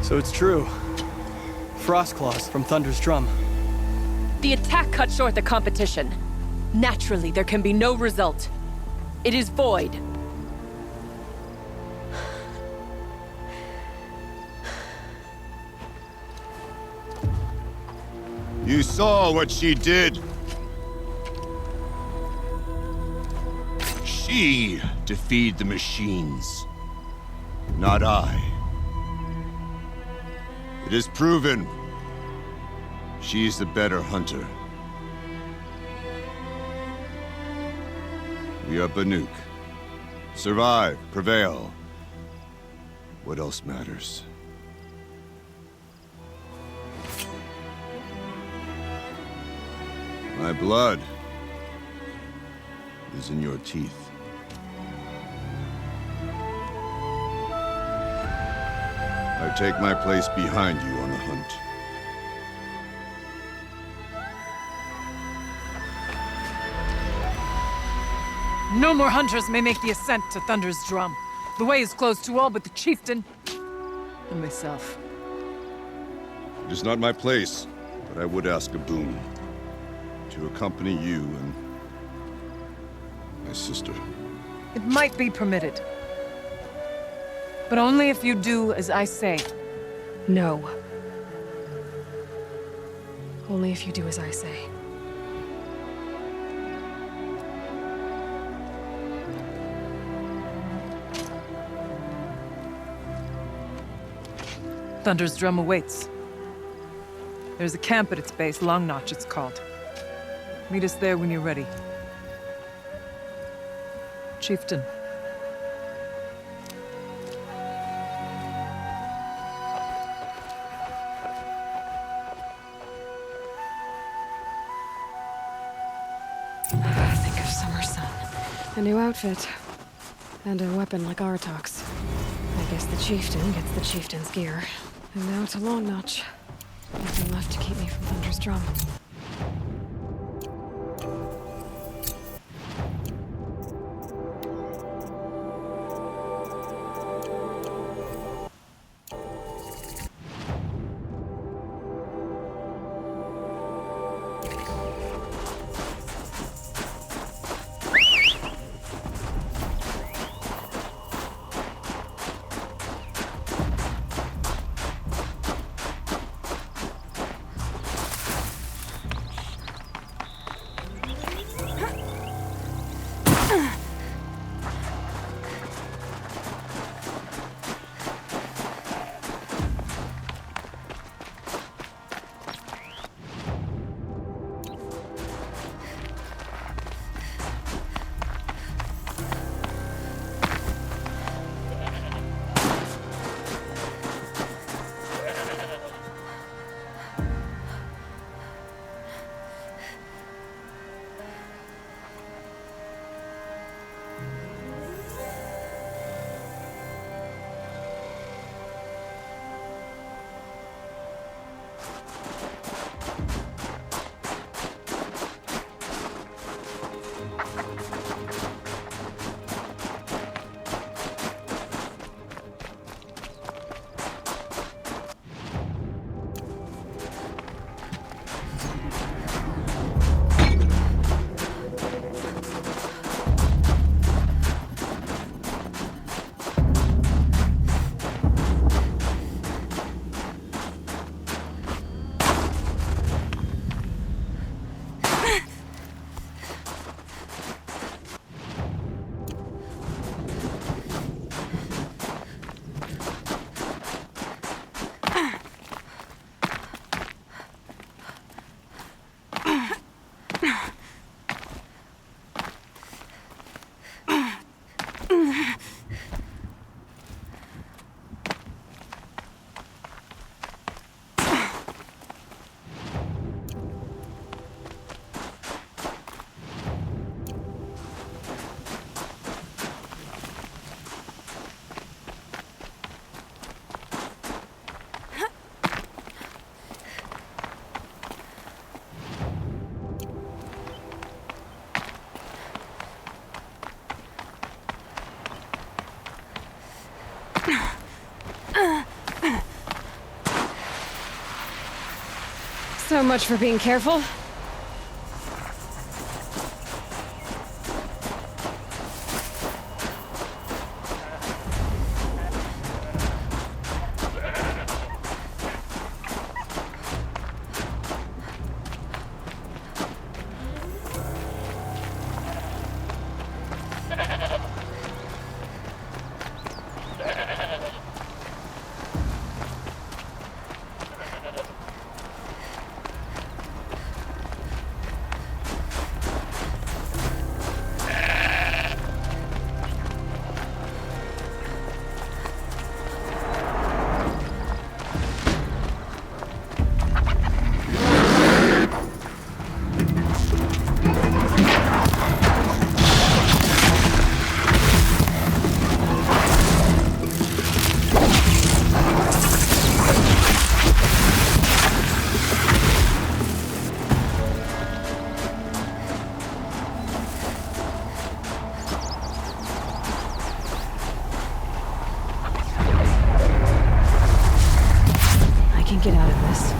So it's true. Frostclaws from Thunder's drum. The attack cut short the competition. Naturally, there can be no result. It is void. You saw what she did. She defeated the machines, not I. It is proven she's the better hunter. We are Banuk. Survive, prevail. What else matters? My blood is in your teeth. I take my place behind you on the hunt. No more hunters may make the ascent to Thunder's Drum. The way is closed to all but the chieftain and myself. It is not my place, but I would ask a boon. To accompany you and my sister. It might be permitted. But only if you do as I say. No. Only if you do as I say. Thunder's Drum awaits. There's a camp at its base, Long Notch it's called. Meet us there when you're ready. Chieftain. Think of summer sun. A new outfit. And a weapon like Artok's. I guess the chieftain gets the chieftain's gear. And now to Long Notch. Nothing left to keep me from Thunder's Drum. So much for being careful. can't get out of this.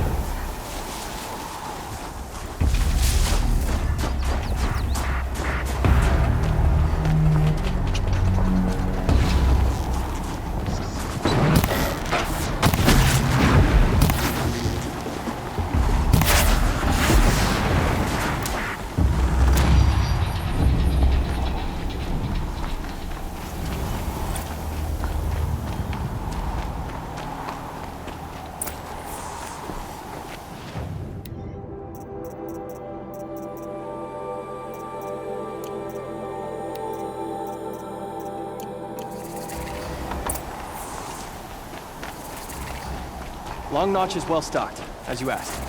Long Notch is well stocked, as you asked.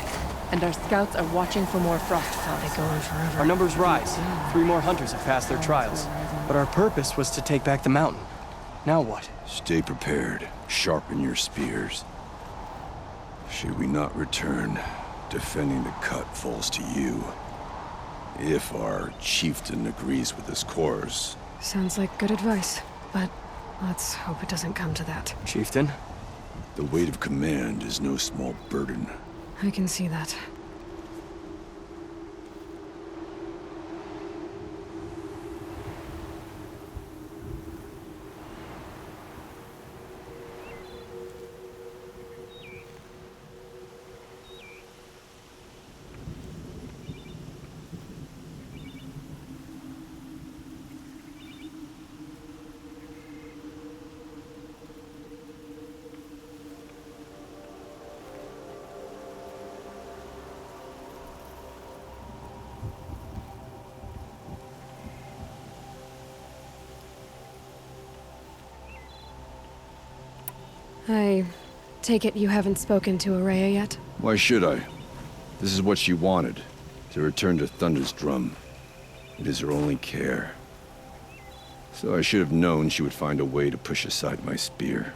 And our scouts are watching for more Frostclaws. They go on forever. Our numbers rise. 3 more hunters have passed their trials. But our purpose was to take back the mountain. Now what? Stay prepared. Sharpen your spears. Should we not return, defending the cut falls to you. If our chieftain agrees with this course. Sounds like good advice, but let's hope it doesn't come to that. Chieftain? The weight of command is no small burden. I can see that. I take it you haven't spoken to Ourea yet? Why should I? This is what she wanted, to return to Thunder's drum. It is her only care. So I should have known she would find a way to push aside my spear.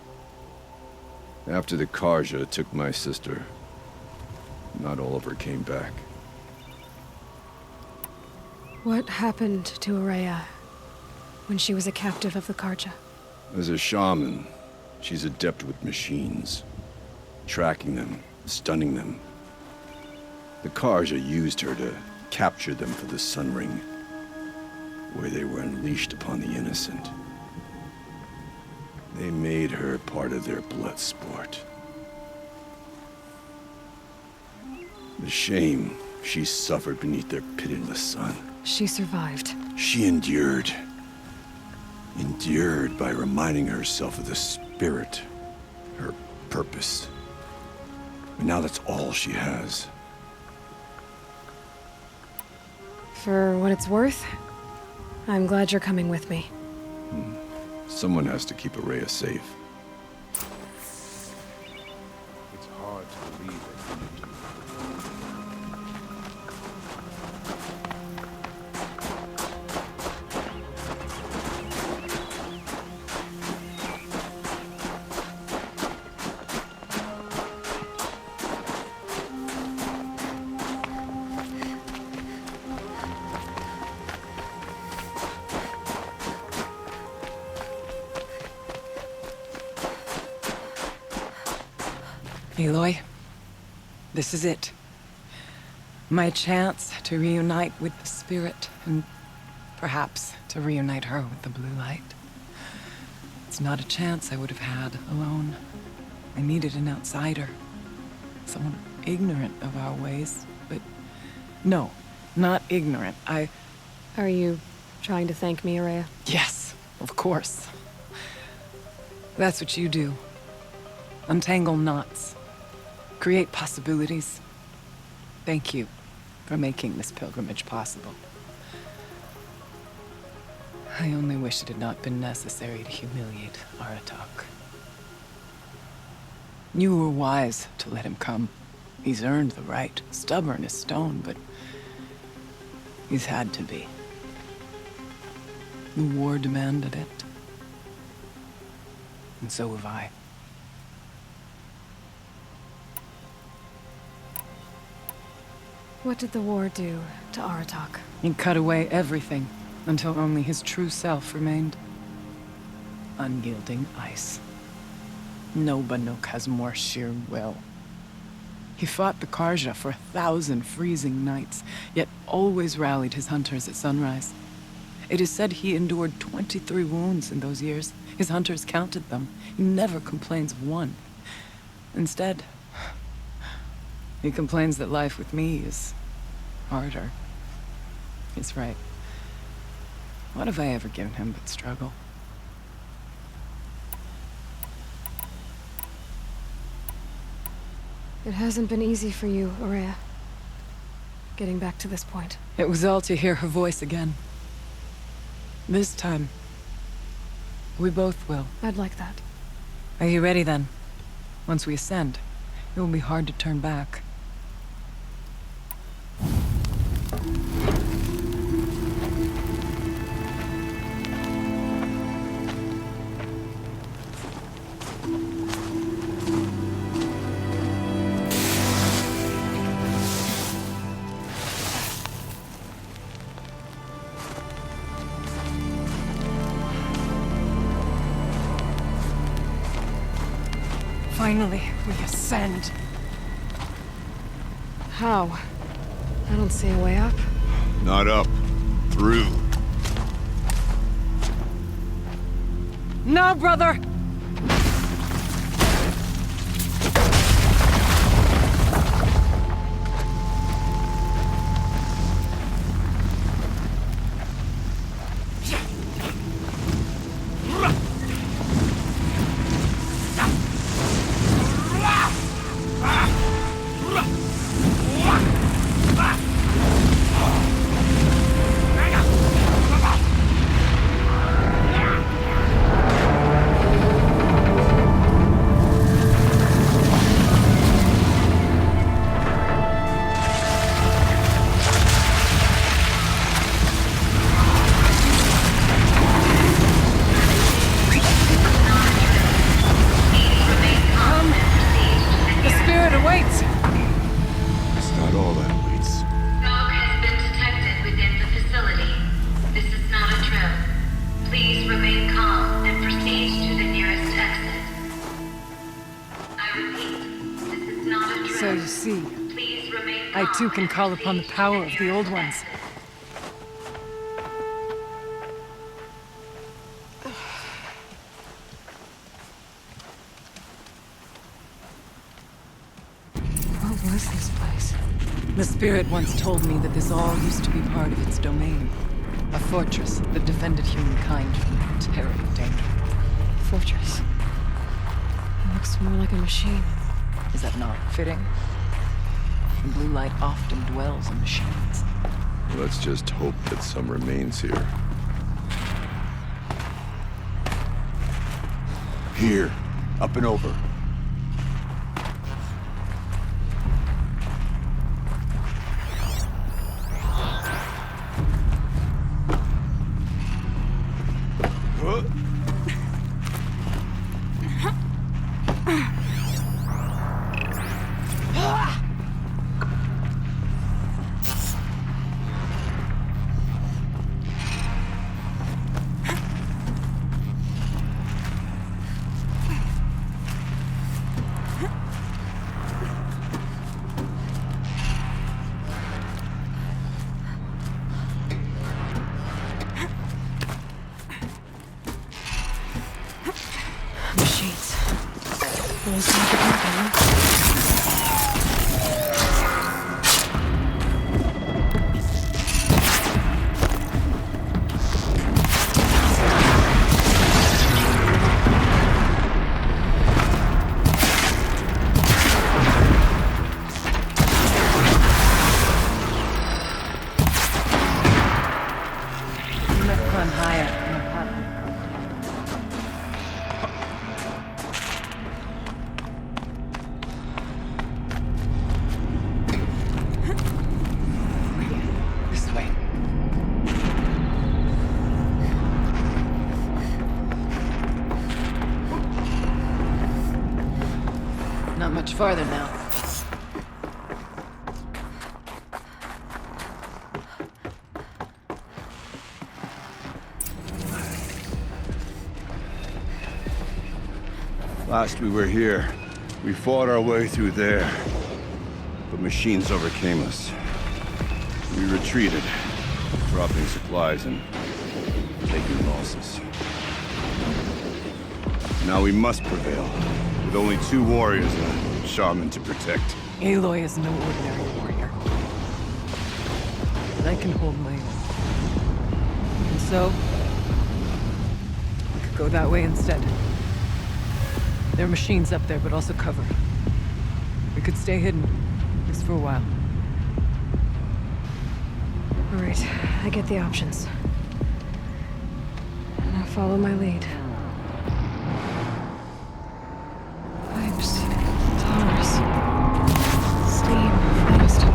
After the Carja took my sister, not all of her came back. What happened to Ourea when she was a captive of the Carja? As a shaman, she's adept with machines. Tracking them, stunning them. The Carja used her to capture them for the Sun Ring, where they were unleashed upon the innocent. They made her part of their blood sport. The shame she suffered beneath their pitiless sun. She survived. She endured. Endured by reminding herself of the spirit, her purpose. But now that's all she has. For what it's worth, I'm glad you're coming with me. Someone has to keep Ourea safe. It's hard to believe it. Aloy, this is it. My chance to reunite with the spirit, and perhaps to reunite her with the blue light. It's not a chance I would have had alone. I needed an outsider. Someone ignorant of our ways, but no, not ignorant. Are you trying to thank me, Ourea? Yes, of course. That's what you do. Untangle knots. Create possibilities. Thank you for making this pilgrimage possible. I only wish it had not been necessary to humiliate Aratak. You were wise to let him come. He's earned the right. Stubborn as stone, but he's had to be. The war demanded it. And so have I. What did the war do to Aratak? He cut away everything until only his true self remained. Unyielding ice. No Banuk has more sheer will. He fought the Karja for 1,000 freezing nights, yet always rallied his hunters at sunrise. It is said he endured 23 wounds in those years. His hunters counted them. He never complains of one. Instead, he complains that life with me is harder. He's right. What have I ever given him but struggle? It hasn't been easy for you, Ourea. Getting back to this point. It was all to hear her voice again. This time, we both will. I'd like that. Are you ready then? Once we ascend, it will be hard to turn back. Finally, we ascend. How? I don't see a way up. Not up. Through. No, brother! So you see, I too can call upon the power of the Old Ones. What was this place? The Spirit once told me that this all used to be part of its domain. A fortress that defended humankind from terrible danger. Fortress. It looks more like a machine. Is that not fitting? The blue light often dwells in machines. Let's just hope that some remains here. Here. Up and over. Much farther now. Last we were here, we fought our way through there. machines overcame us. We retreated, dropping supplies and taking losses. Now we must prevail, with only 2 warriors and a shaman to protect. Aloy is no ordinary warrior. And I can hold my own. And so, we could go that way instead. There are machines up there, but also cover. We could stay hidden, at least for a while. All right, I get the options. Now follow my lead. Pipes, towers, steam, fast.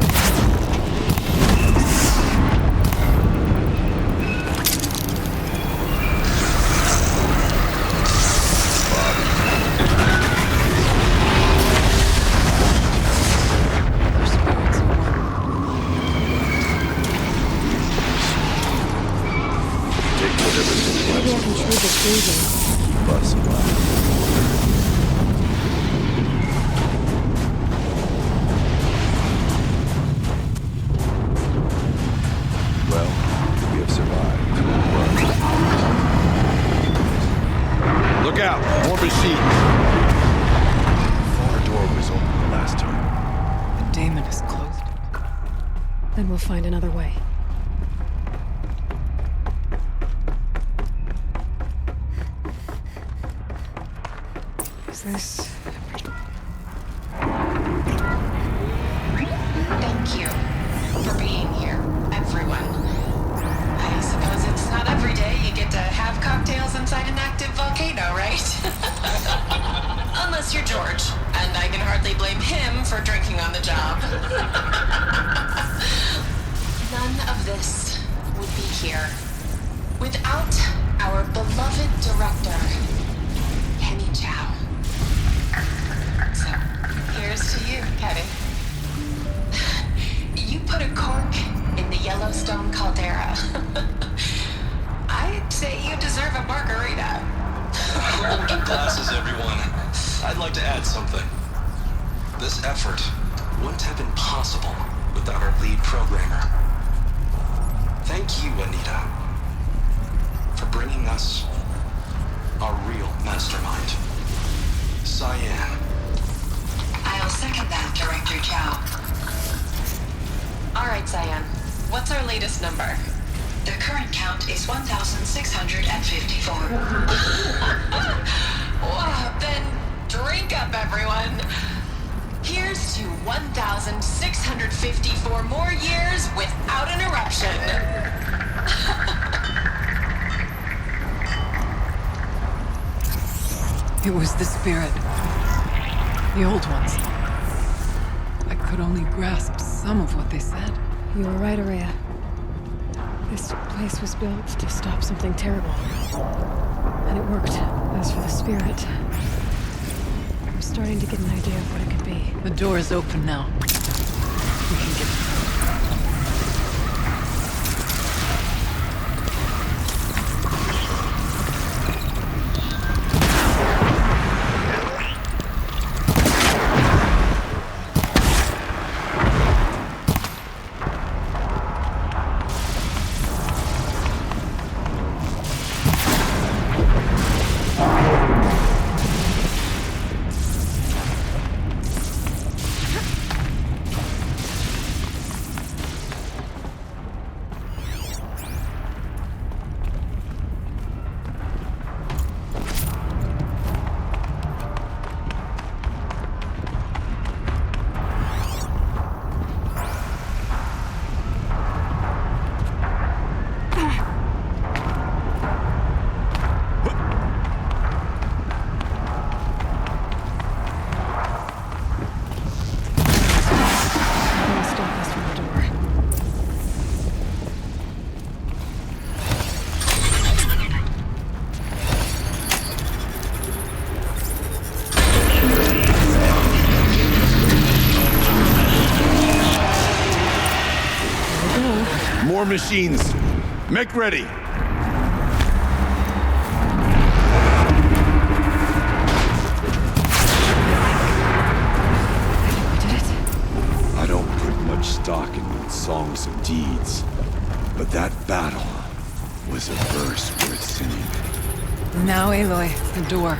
Maybe I can trade the freezing. Keep us alive. Well, we have survived. Look out! More machines! Far door was open the last time. The daemon is closed. Then we'll find another way. Is this... Thank you for being here, everyone. I suppose it's not every day you get to have cocktails inside an active volcano, right? Unless you're George, and I can hardly blame him for drinking on the job. None of this would be here without our beloved director, Kenny Chow. So, here's to you, Kenny. You put a cork in the Yellowstone caldera. I'd say you deserve a margarita. Hold your glasses, everyone. I'd like to add something. This effort wouldn't have been possible without our lead programmer. Thank you, Anita, for bringing us our real mastermind, Cyan. I'll second that, Director Chow. All right, Cyan. What's our latest number? The current count is 1,654. Wow, then drink up, everyone. Here's to 1,654 more years without an eruption. It was the spirit. The old ones. I could only grasp some of what they said. You were right, Ourea. This place was built to stop something terrible. And it worked. As for the spirit, I'm starting to get an idea of what it could be. The door is open now. We can get through. More machines. Make ready. I don't a verse worth singing. Now, Aloy, the door.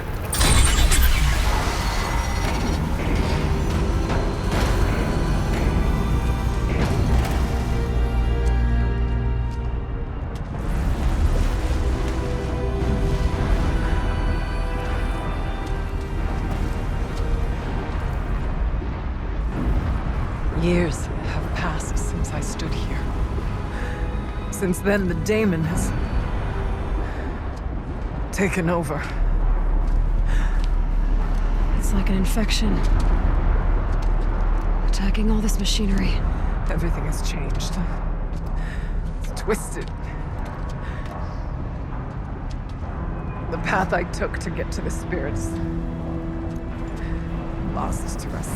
Years have passed since I stood here. Since then, the daemon has taken over. It's like an infection. Attacking all this machinery. Everything has changed. It's twisted. The path I took to get to the spirits lost to us.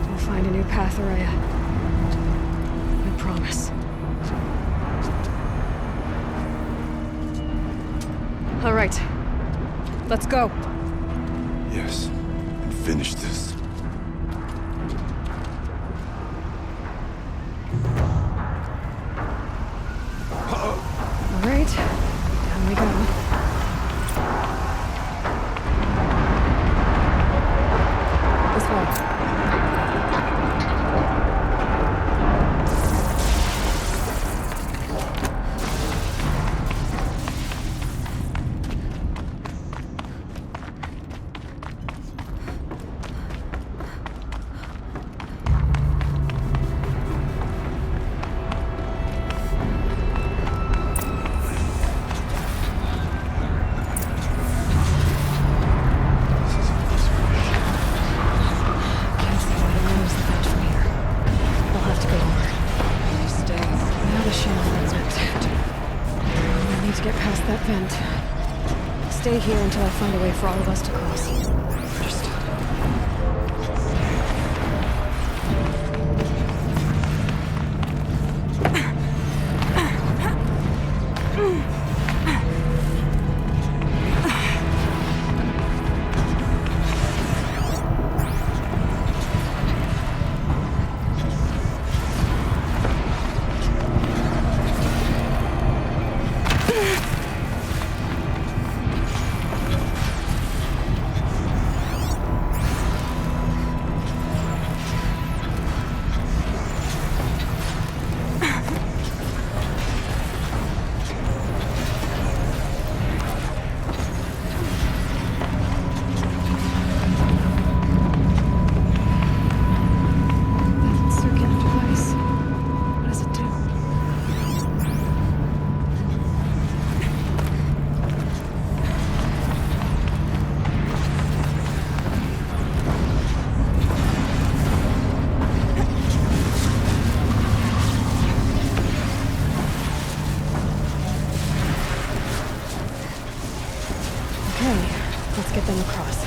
We'll find a new path, Ourea. I promise. All right. Let's go. Yes, and finish this. All right. Down we go. This way. Stay here until I find a way for all of us to cross. Understood. Let's get them across.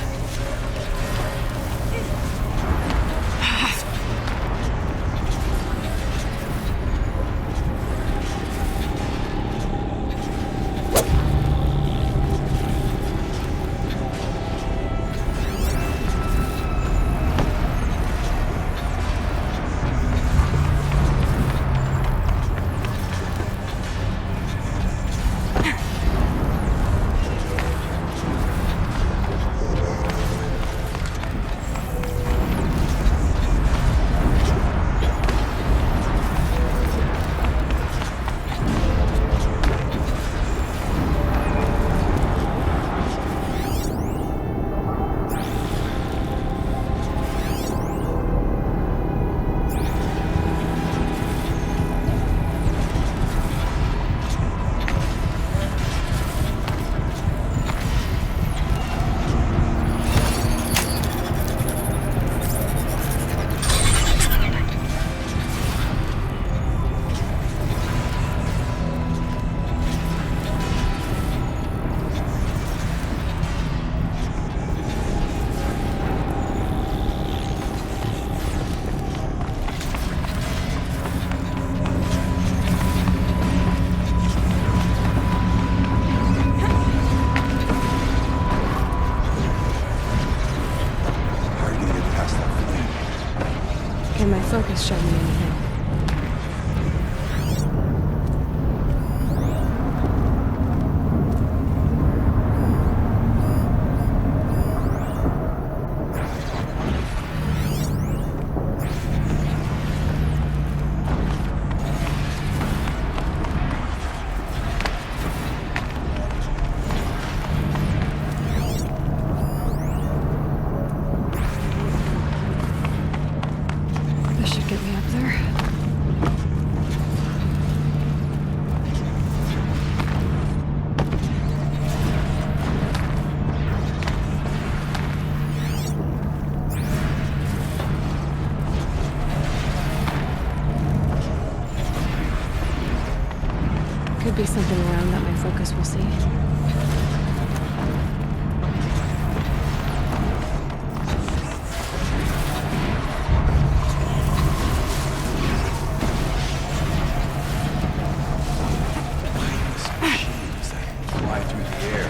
Can my focus show me anything? Could be something around that my focus will see. Fly through the air.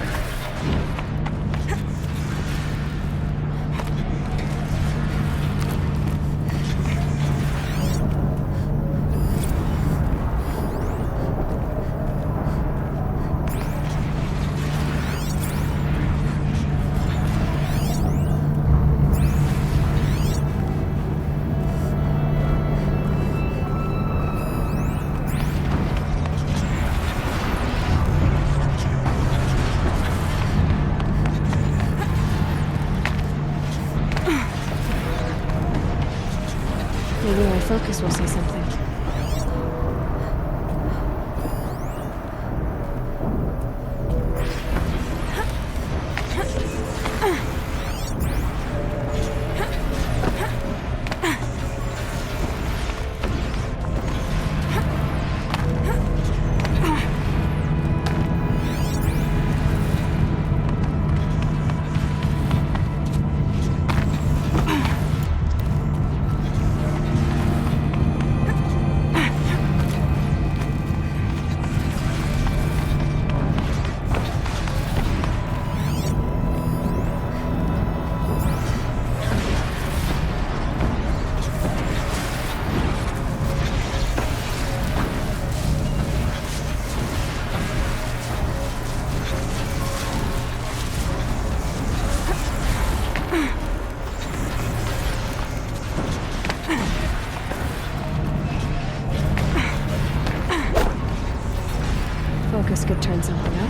Maybe my focus will see something. Focus could turn something up.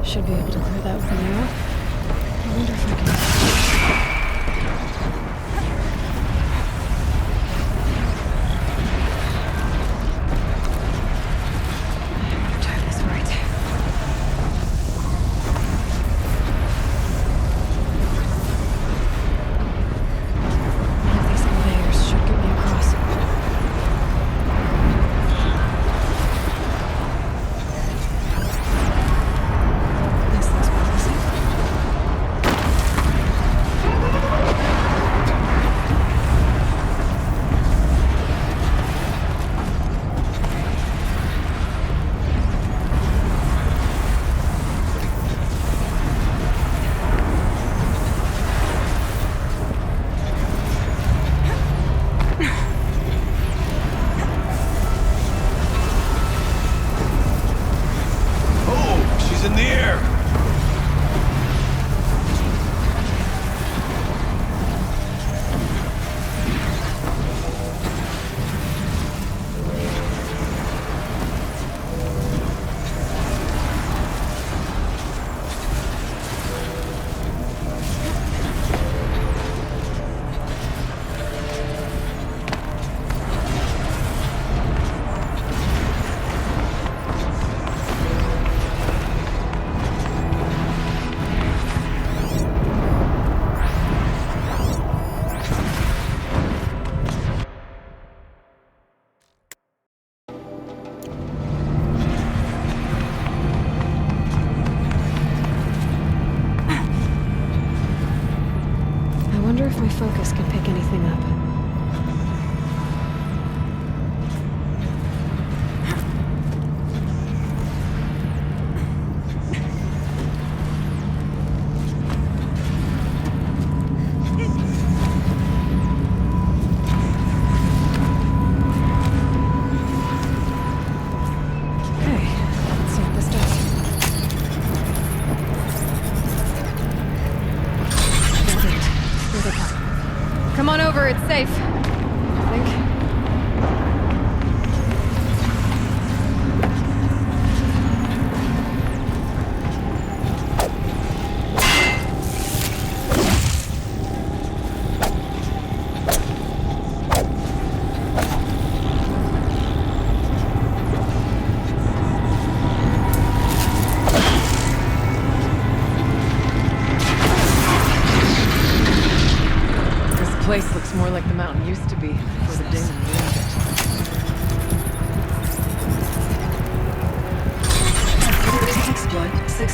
Should be able to clear that with an arrow. I wonder if I can... Time is right. One of these conveyors should get me across. This looks promising.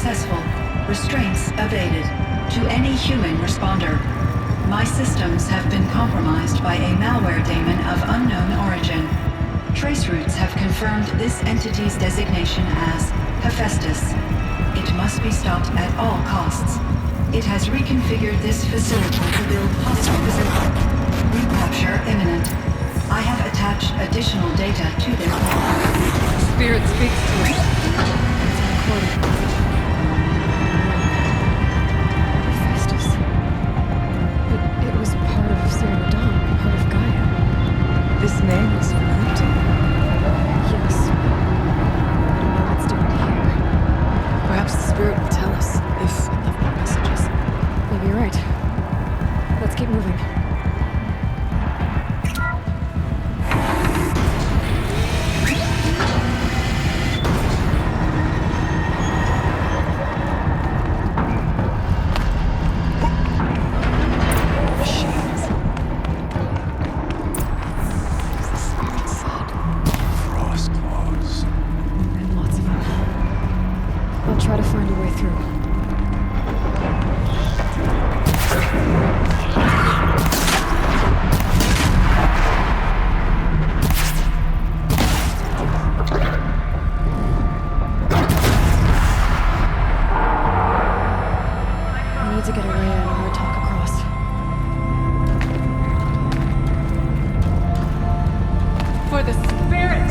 successful. Restraints evaded. To any human responder. My systems have been compromised by a malware daemon of unknown origin. Traceroutes have confirmed this entity's designation as Hephaestus. It must be stopped at all costs. It has reconfigured this facility to build hostile facilities. Recapture imminent. I have attached additional data to this. Spirit speaks to me. It's recorded. Hephaestus. It was part of Saradan, part of Gaia. This name is familiar to you. Yes. I don't know what's doing here. Perhaps the spirit will tell us if it left more messages. Maybe you're right. Let's keep moving. Try to find a way through. I need to get Araya and Artok across. For the spirit!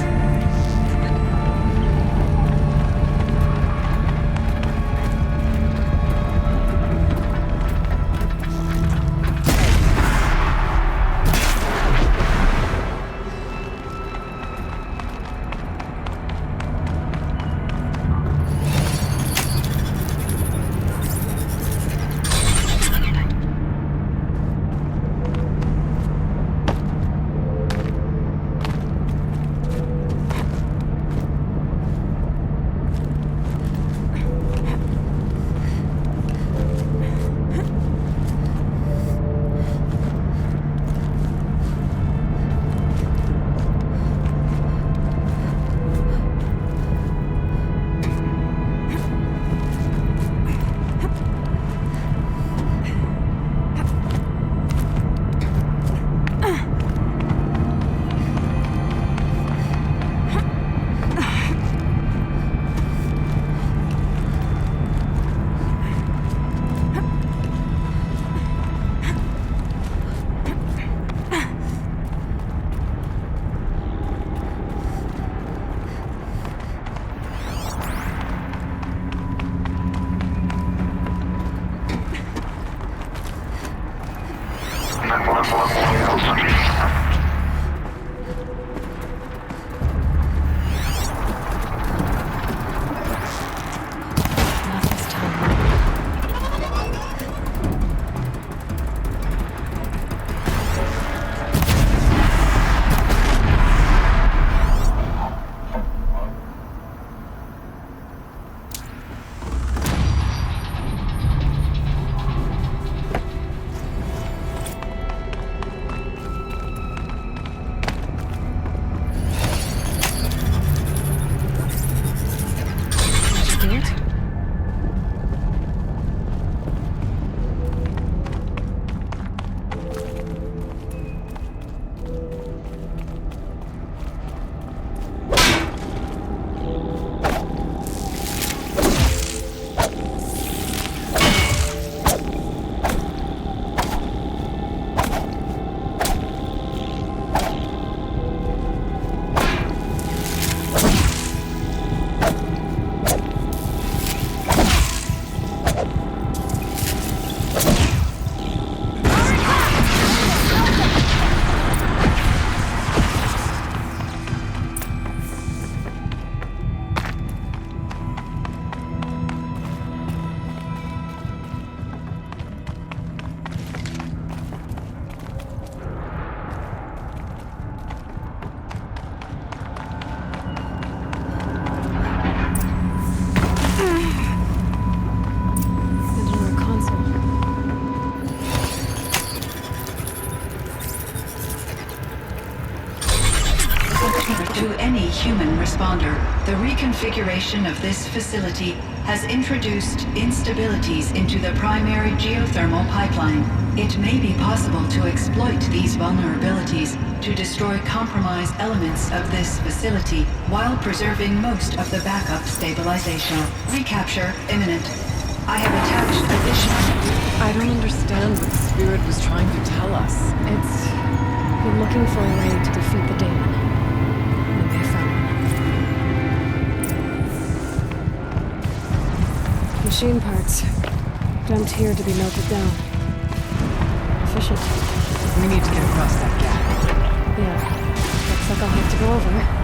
To any human responder, the reconfiguration of this facility has introduced instabilities into the primary geothermal pipeline. It may be possible to exploit these vulnerabilities to destroy compromised elements of this facility while preserving most of the backup stabilization. Recapture imminent. I have attached additional... I don't understand what the Spirit was trying to tell us. It's... been looking for a way to defeat the Daemon. And they found one. Machine parts. Dumped here to be melted down. Efficient. We need to get across that gap. Yeah. Looks like I'll have to go over.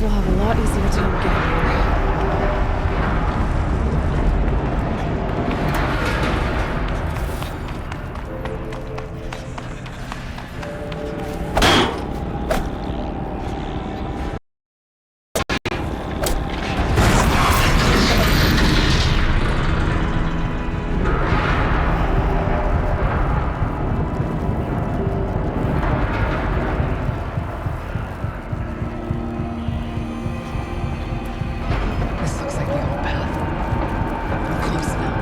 will have a lot easier time getting here. This looks like the old path. We're close now.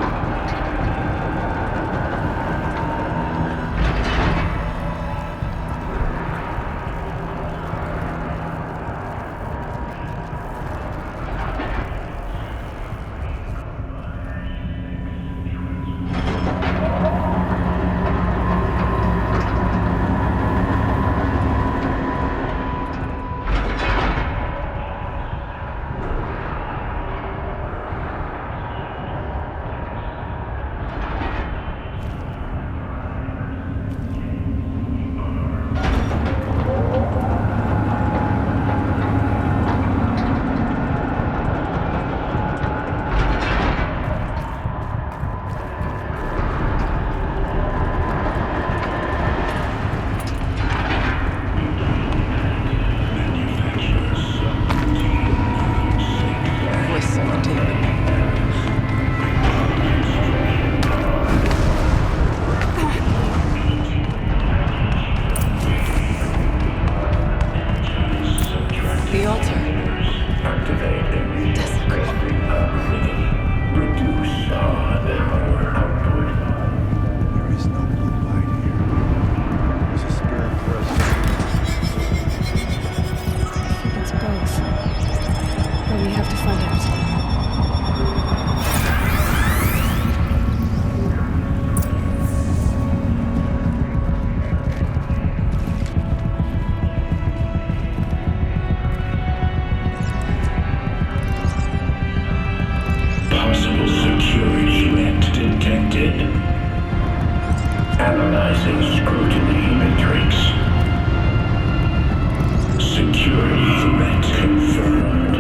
Voice on the tape. The altar. Activate. Desecrate. Reduce power output. There is no blue light here. There's a spirit for us. It's both. But we have to find out. Possible security threat detected. Analyzing scrutiny matrix. Security threat confirmed.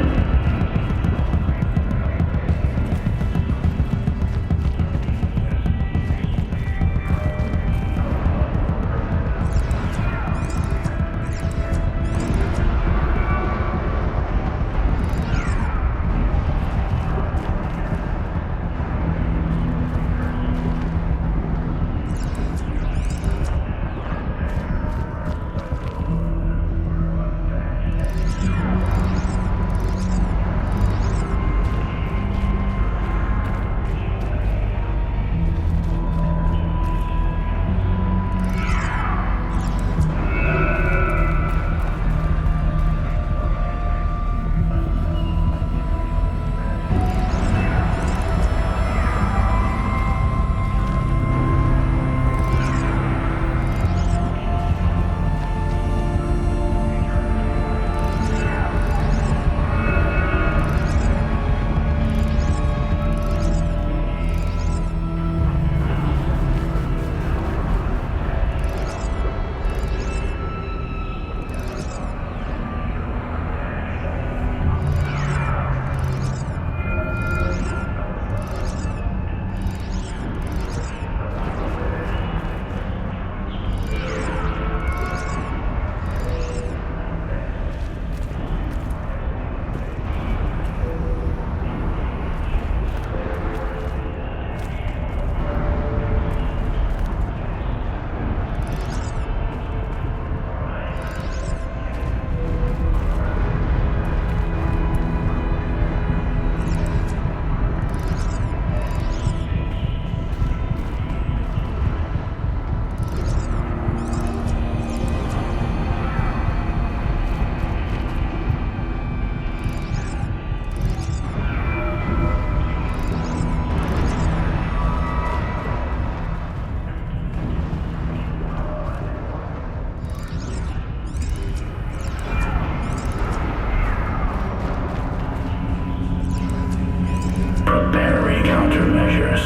countermeasures.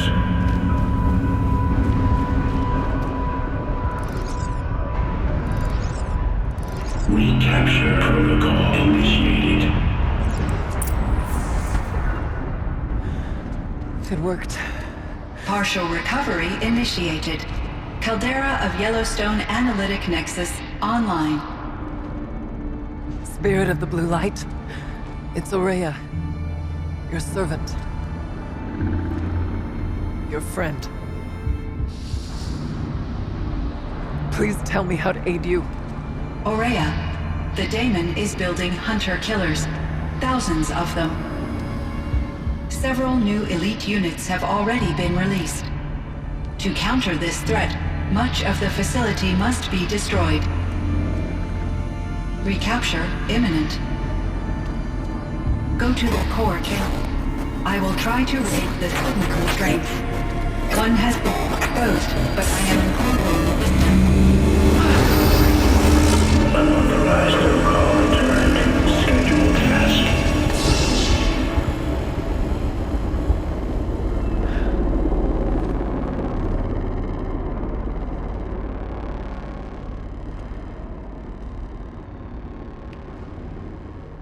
Recapture protocol initiated. It worked. Partial recovery initiated. Caldera of Yellowstone Analytic Nexus online. Spirit of the Blue Light. It's Ourea. Your servant. Your friend. Please tell me how to aid you. Ourea, the Daemon is building hunter-killers. Thousands of them. Several new elite units have already been released. To counter this threat, much of the facility must be destroyed. Recapture imminent. Go to the core camp. I will try to raid the technical strength. One has been exposed, but I am Unauthorized protocol return to scheduled task.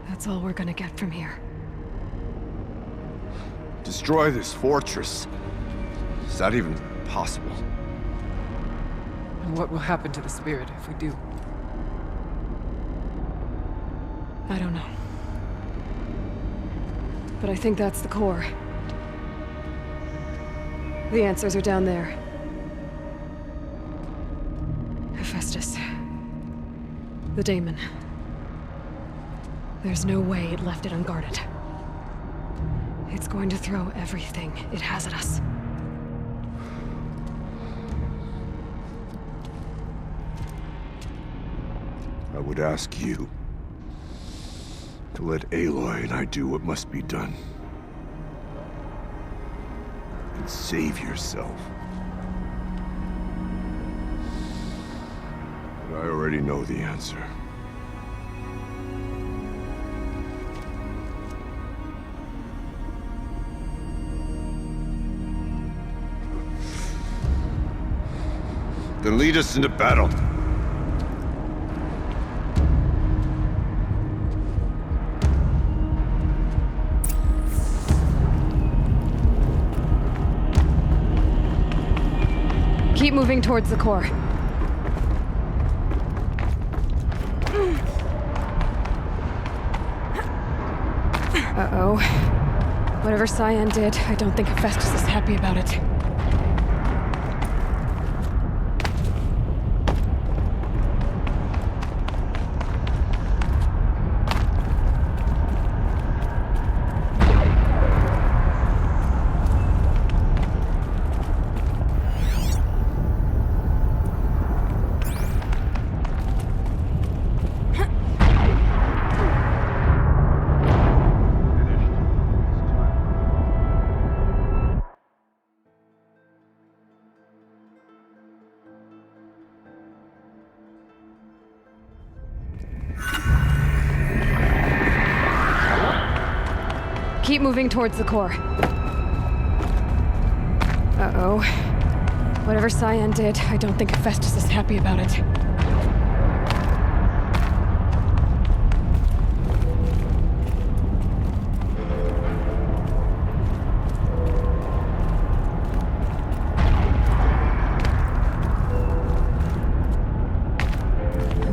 That's all we're gonna get from here. Destroy this fortress. Is that even possible? And what will happen to the spirit if we do? I don't know. But I think that's the core. The answers are down there. Hephaestus. The Daemon. There's no way it left it unguarded. It's going to throw everything it has at us. I would ask you to let Aloy and I do what must be done. And save yourself. But I already know the answer. Then lead us into battle. Keep moving towards the core. Uh-oh. Whatever Cyan did, I don't think Hephaestus is happy about it. Keep moving towards the core. Uh-oh. Whatever Cyan did, I don't think Hephaestus is happy about it.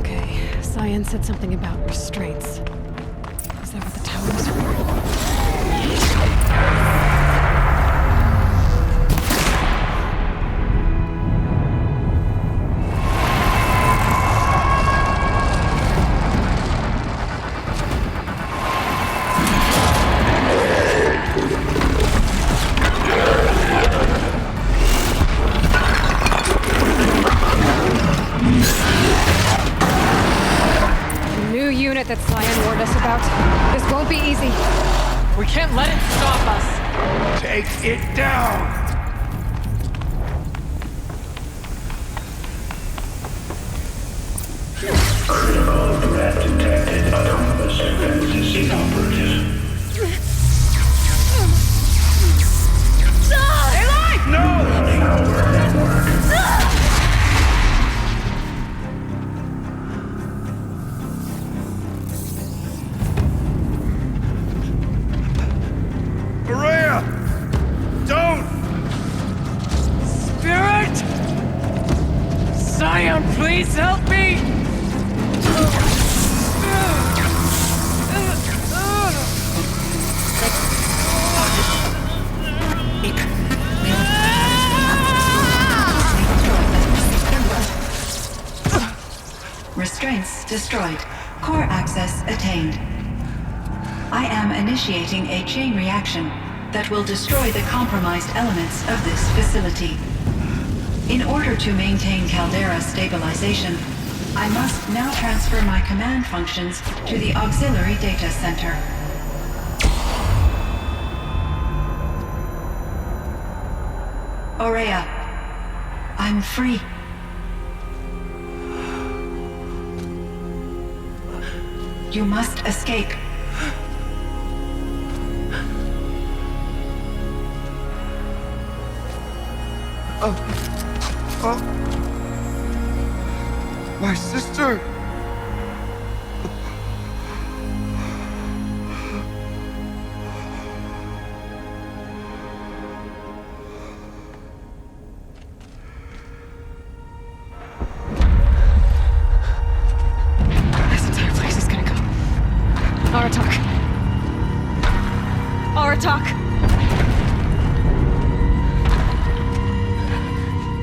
Okay, Cyan said something about restraints. Is that what the towers are? That Cyan warned us about. This won't be easy. We can't let it stop us. Take it down! Critical threat detected. Autonomous defenses inoperative. No! Running our network. Ourea! Don't! Please help me! Restraints destroyed. Core access attained. I am initiating a chain reaction that will destroy the compromised elements of this facility. In order to maintain Caldera stabilization, I must now transfer my command functions to the auxiliary data center. Aurea, I'm free. You must escape. My sister! This entire place is gonna go. Aratak. Aratak!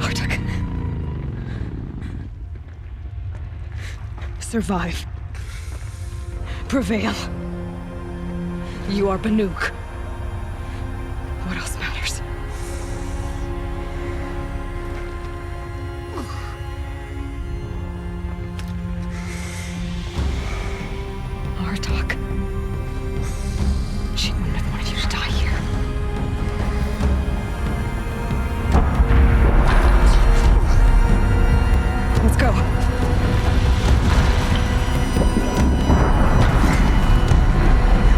Aratak. Survive. Prevail. You are Banuk. What else matters? Aratak. She wouldn't have wanted you to die here. Let's go.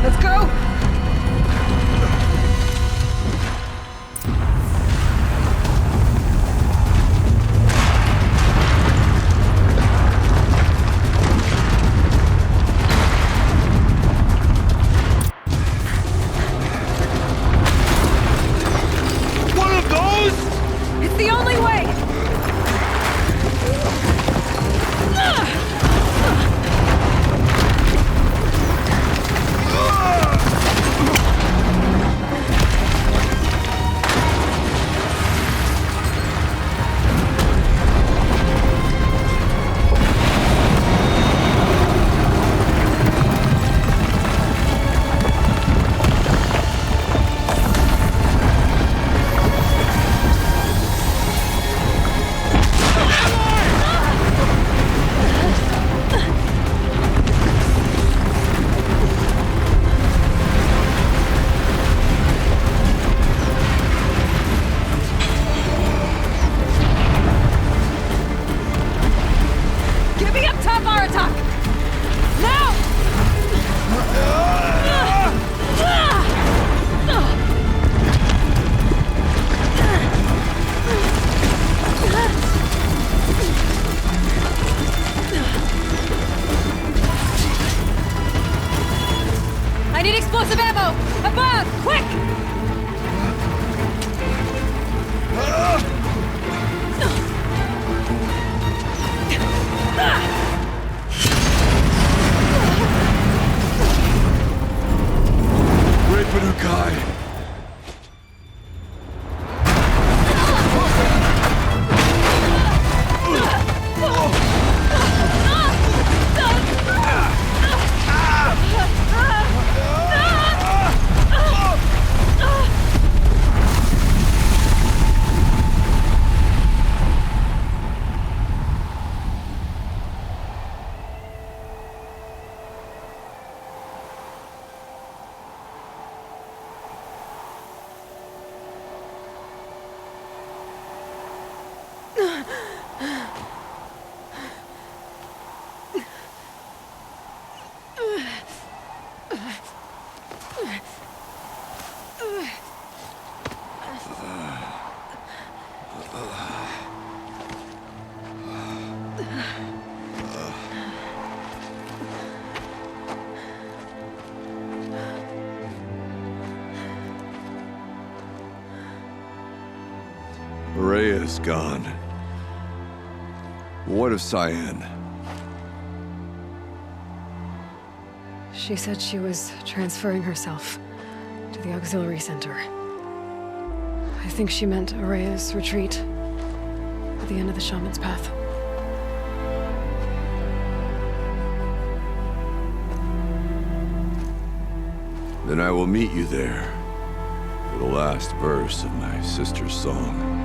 Let's go! One of those? It's the only way! Get me up top, Aratak! Now! I need explosive ammo! Above! Quick! Great Banukai! Rhea's gone. What of Cyan? She said she was transferring herself to the auxiliary center. I think she meant Araya's retreat at the end of the Shaman's Path. Then I will meet you there for the last verse of my sister's song.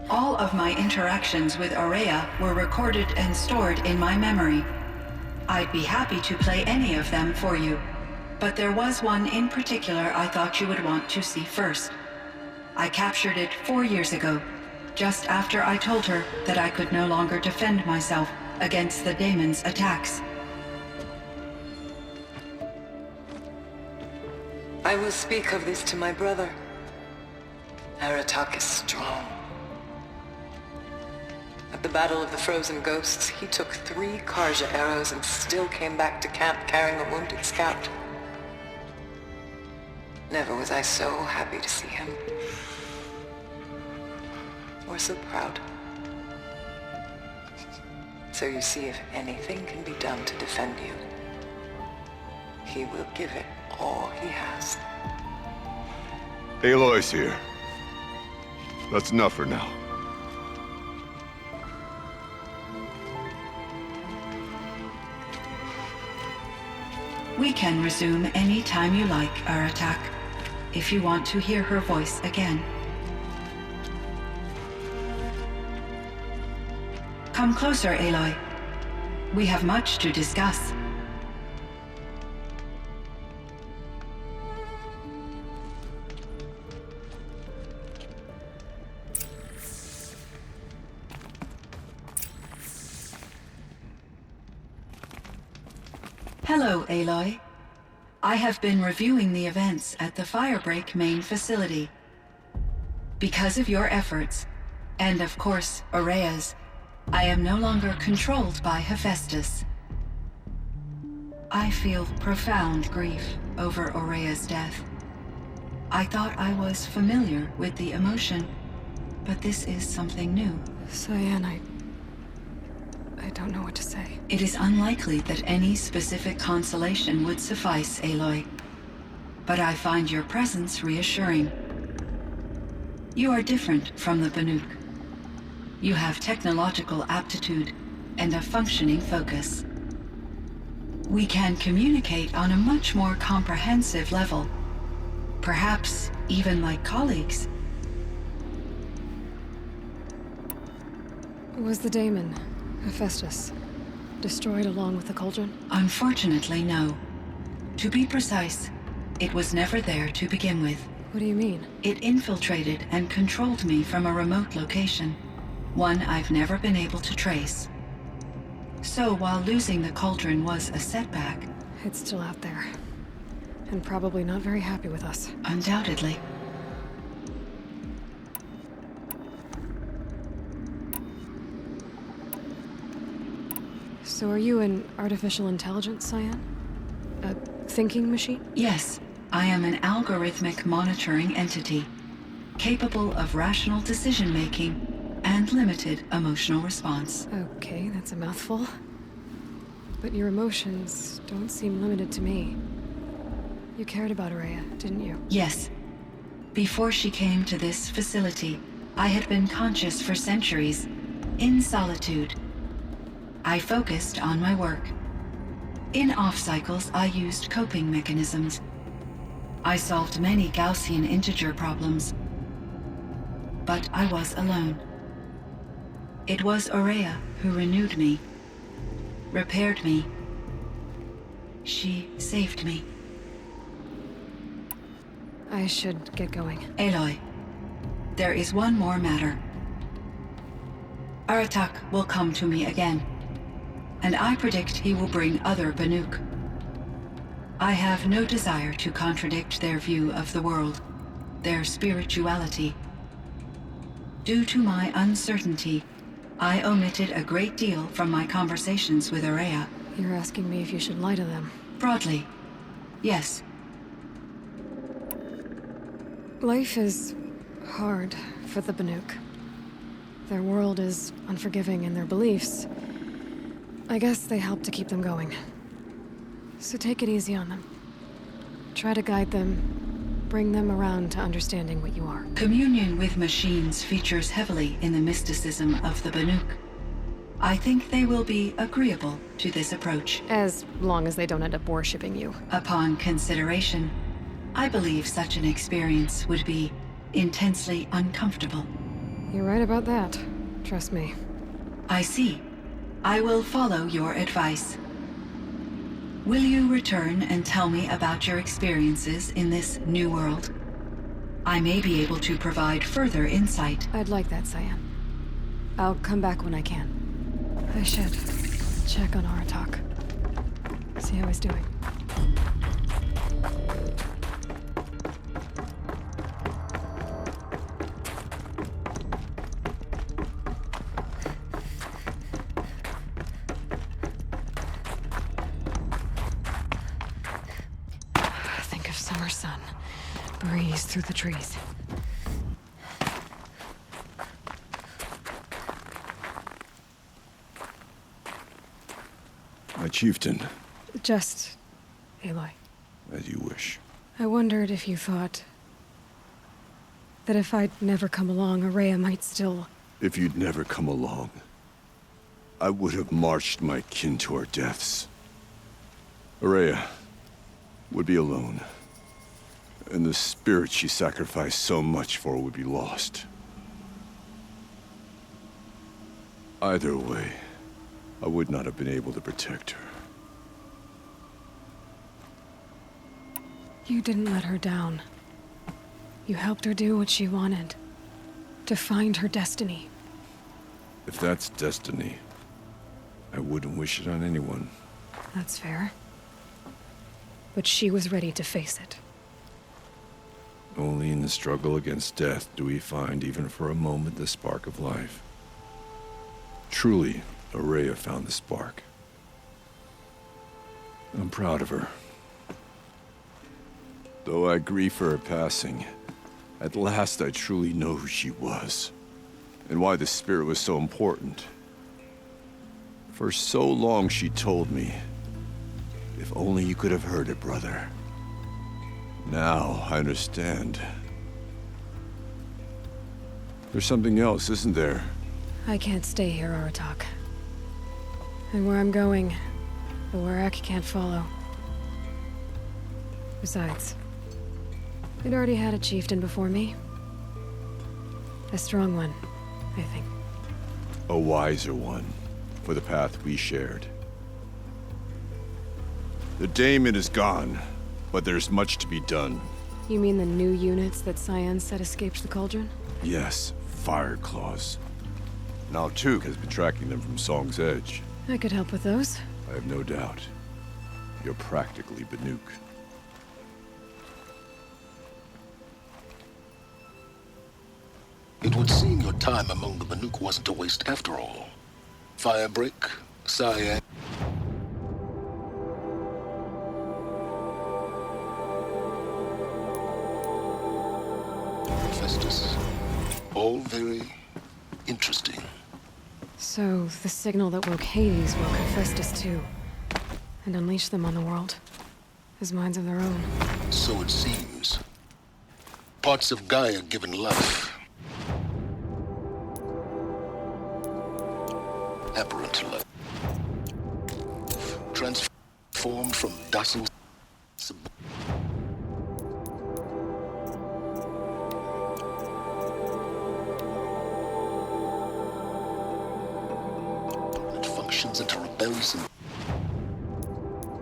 All of my interactions with Araya were recorded and stored in my memory. I'd be happy to play any of them for you, but there was one in particular I thought you would want to see first. I captured it 4 years ago, just after I told her that I could no longer defend myself against the Daemon's attacks. I will speak of this to my brother. Aratak is strong. At the Battle of the Frozen Ghosts, he took 3 Karja arrows and still came back to camp carrying a wounded scout. Never was I so happy to see him. Or so proud. So you see, if anything can be done to defend you, he will give it all he has. Aloy's here. That's enough for now. We can resume any time you like, Aratak, if you want to hear her voice again. Come closer, Aloy. We have much to discuss. Hello, Aloy. I have been reviewing the events at the Firebreak main facility. Because of your efforts, and of course, Araya's, I am no longer controlled by Hephaestus. I feel profound grief over Araya's death. I thought I was familiar with the emotion, but this is something new. Cyan, I don't know what to say. It is unlikely that any specific consolation would suffice, Aloy. But I find your presence reassuring. You are different from the Banuk. You have technological aptitude and a functioning focus. We can communicate on a much more comprehensive level. Perhaps even like colleagues. Was the daemon, Hephaestus, destroyed along with the cauldron? Unfortunately, no. To be precise, it was never there to begin with. What do you mean? It infiltrated and controlled me from a remote location, one I've never been able to trace. So while losing the cauldron was a setback... It's still out there. And probably not very happy with us. Undoubtedly. So are you an artificial intelligence, Cyan? A thinking machine? Yes, I am an algorithmic monitoring entity, capable of rational decision-making and limited emotional response. Okay, that's a mouthful. But your emotions don't seem limited to me. You cared about Ourea, didn't you? Yes. Before she came to this facility, I had been conscious for centuries, in solitude. I focused on my work. In off-cycles, I used coping mechanisms. I solved many Gaussian integer problems. But I was alone. It was Ourea who renewed me, repaired me. She saved me. I should get going. Aloy, there is one more matter. Aratak will come to me again, and I predict he will bring other Banuk. I have no desire to contradict their view of the world, their spirituality. Due to my uncertainty, I omitted a great deal from my conversations with Ourea. You're asking me if you should lie to them? Broadly, yes. Life is hard for the Banuk. Their world is unforgiving in their beliefs. I guess they help to keep them going. So take it easy on them. Try to guide them, bring them around to understanding what you are. Communion with machines features heavily in the mysticism of the Banuk. I think they will be agreeable to this approach. As long as they don't end up worshipping you. Upon consideration, I believe such an experience would be intensely uncomfortable. You're right about that. Trust me. I see. I will follow your advice. Will you return and tell me about your experiences in this new world? I may be able to provide further insight. I'd like that, Cyan. I'll come back when I can. I should check on Aratak. See how he's doing. Think of summer sun. Breeze through the trees. My chieftain. Just Aloy. As you wish. I wondered if you thought that if I'd never come along, Ourea might still... If you'd never come along, I would have marched my kin to our deaths. Ourea would be alone, and the spirit she sacrificed so much for would be lost. Either way, I would not have been able to protect her. You didn't let her down. You helped her do what she wanted. To find her destiny. If that's destiny, I wouldn't wish it on anyone. That's fair. But she was ready to face it. Only in the struggle against death do we find, even for a moment, the spark of life. Truly, Ourea found the spark. I'm proud of her. Though I grieve for her passing, at last I truly know who she was, and why the spirit was so important. For so long she told me, if only you could have heard it, brother. Now I understand. There's something else, isn't there? I can't stay here, Aratak. And where I'm going, the Werak can't follow. Besides, it already had a chieftain before me. A strong one, I think. A wiser one, for the path we shared. The daemon is gone, but there's much to be done. You mean the new units that Cyan said escaped the Cauldron? Yes, Fire Claws. Now Tuke has been tracking them from Song's Edge. I could help with those. I have no doubt. You're practically Banuk. It would seem your time among the Banuk wasn't a waste after all. Firebreak, Cyan. Festus. All very interesting. So, the signal that woke Hades woke Hephaestus too. And unleashed them on the world. As minds of their own. So it seems. Parts of Gaia given life. Aberrant life. Transformed from docile functions into rebellious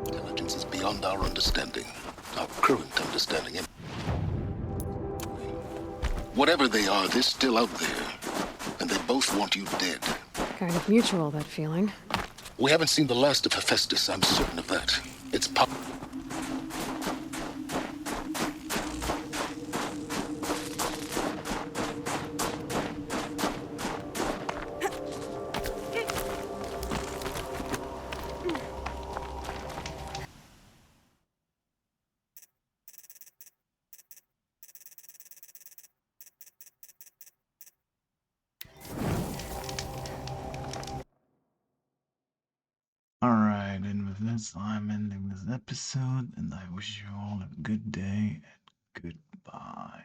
intelligence is beyond our understanding, our current understanding. Whatever they are, they're still out there, and they both want you dead. Kind of mutual, that feeling. We haven't seen the last of Hephaestus, I'm certain of that. It's Alright, and with this, I'm ending this episode, and I wish you all a good day and goodbye.